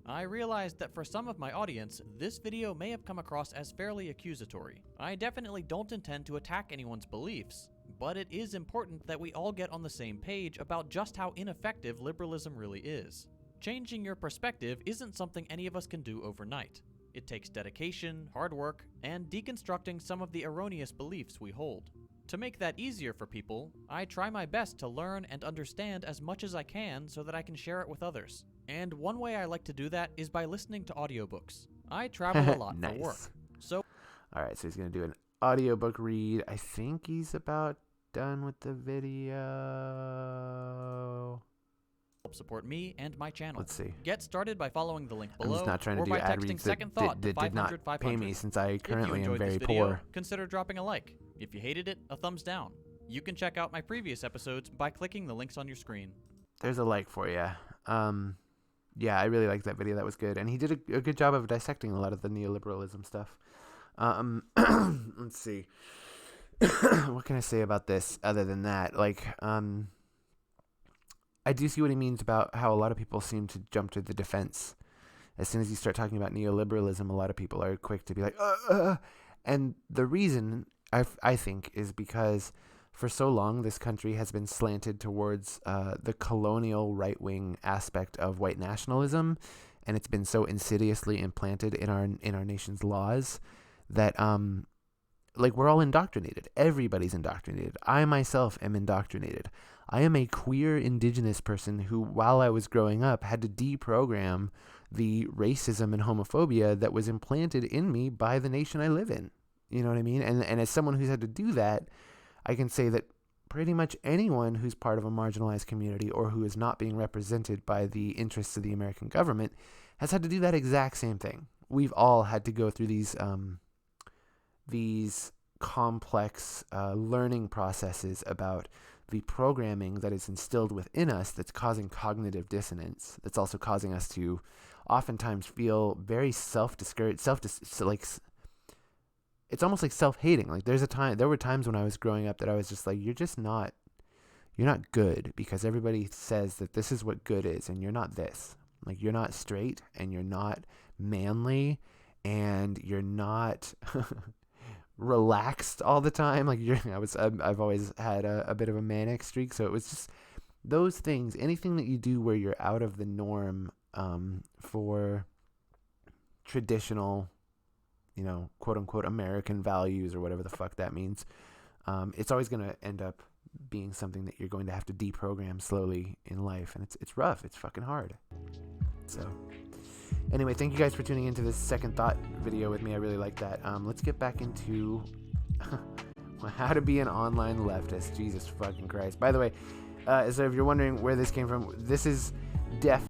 I realized that for some of my audience, this video may have come across as fairly accusatory. I definitely don't intend to attack anyone's beliefs, but it is important that we all get on the same page about just how ineffective liberalism really is. Changing your perspective isn't something any of us can do overnight. It takes dedication, hard work, and deconstructing some of the erroneous beliefs we hold. To make that easier for people, I try my best to learn and understand as much as I can so that I can share it with others. And one way I like to do that is by listening to audiobooks. I travel a lot Nice. for work. So, alright, so he's going to do an audiobook read. I think he's about done with the video. help support me and my channel. Let's see. Get started by following the link I'm below just not trying to or do by ad texting reads second that thought to did 500 not pay me since I currently if am you enjoyed very this video, poor. consider dropping a like. If you hated it, a thumbs down. You can check out my previous episodes by clicking the links on your screen. There's a like for you. Yeah, I really liked that video. That was good. And he did a good job of dissecting a lot of the neoliberalism stuff. Let's see. What can I say about this other than that? Like, I do see what he means about how a lot of people seem to jump to the defense. As soon as you start talking about neoliberalism, a lot of people are quick to be like, And the reason, I think, is because for so long this country has been slanted towards the colonial right-wing aspect of white nationalism, and it's been so insidiously implanted in our nation's laws that like we're all indoctrinated. Everybody's indoctrinated. I myself am indoctrinated. I am a queer indigenous person who, while I was growing up, had to deprogram the racism and homophobia that was implanted in me by the nation I live in. You know what I mean? And as someone who's had to do that, I can say that pretty much anyone who's part of a marginalized community or who is not being represented by the interests of the American government has had to do that exact same thing. We've all had to go through these complex learning processes about the programming that is instilled within us that's causing cognitive dissonance, that's also causing us to oftentimes feel very self-discouraged, like it's almost like self-hating. Like there were times when I was growing up that I was just like, you're not good because everybody says that this is what good is and you're not this. Like you're not straight and you're not manly and you're not relaxed all the time. Like I've always had a bit of a manic streak. So it was just those things, anything that you do where you're out of the norm for traditional, you know, quote unquote American values or whatever the fuck that means. It's always going to end up being something that you're going to have to deprogram slowly in life. And it's rough. It's fucking hard. So anyway, thank you guys for tuning into this second thought video with me. I really like that. Let's get back into how to be an online leftist. Jesus fucking Christ. By the way, so if you're wondering where this came from, this is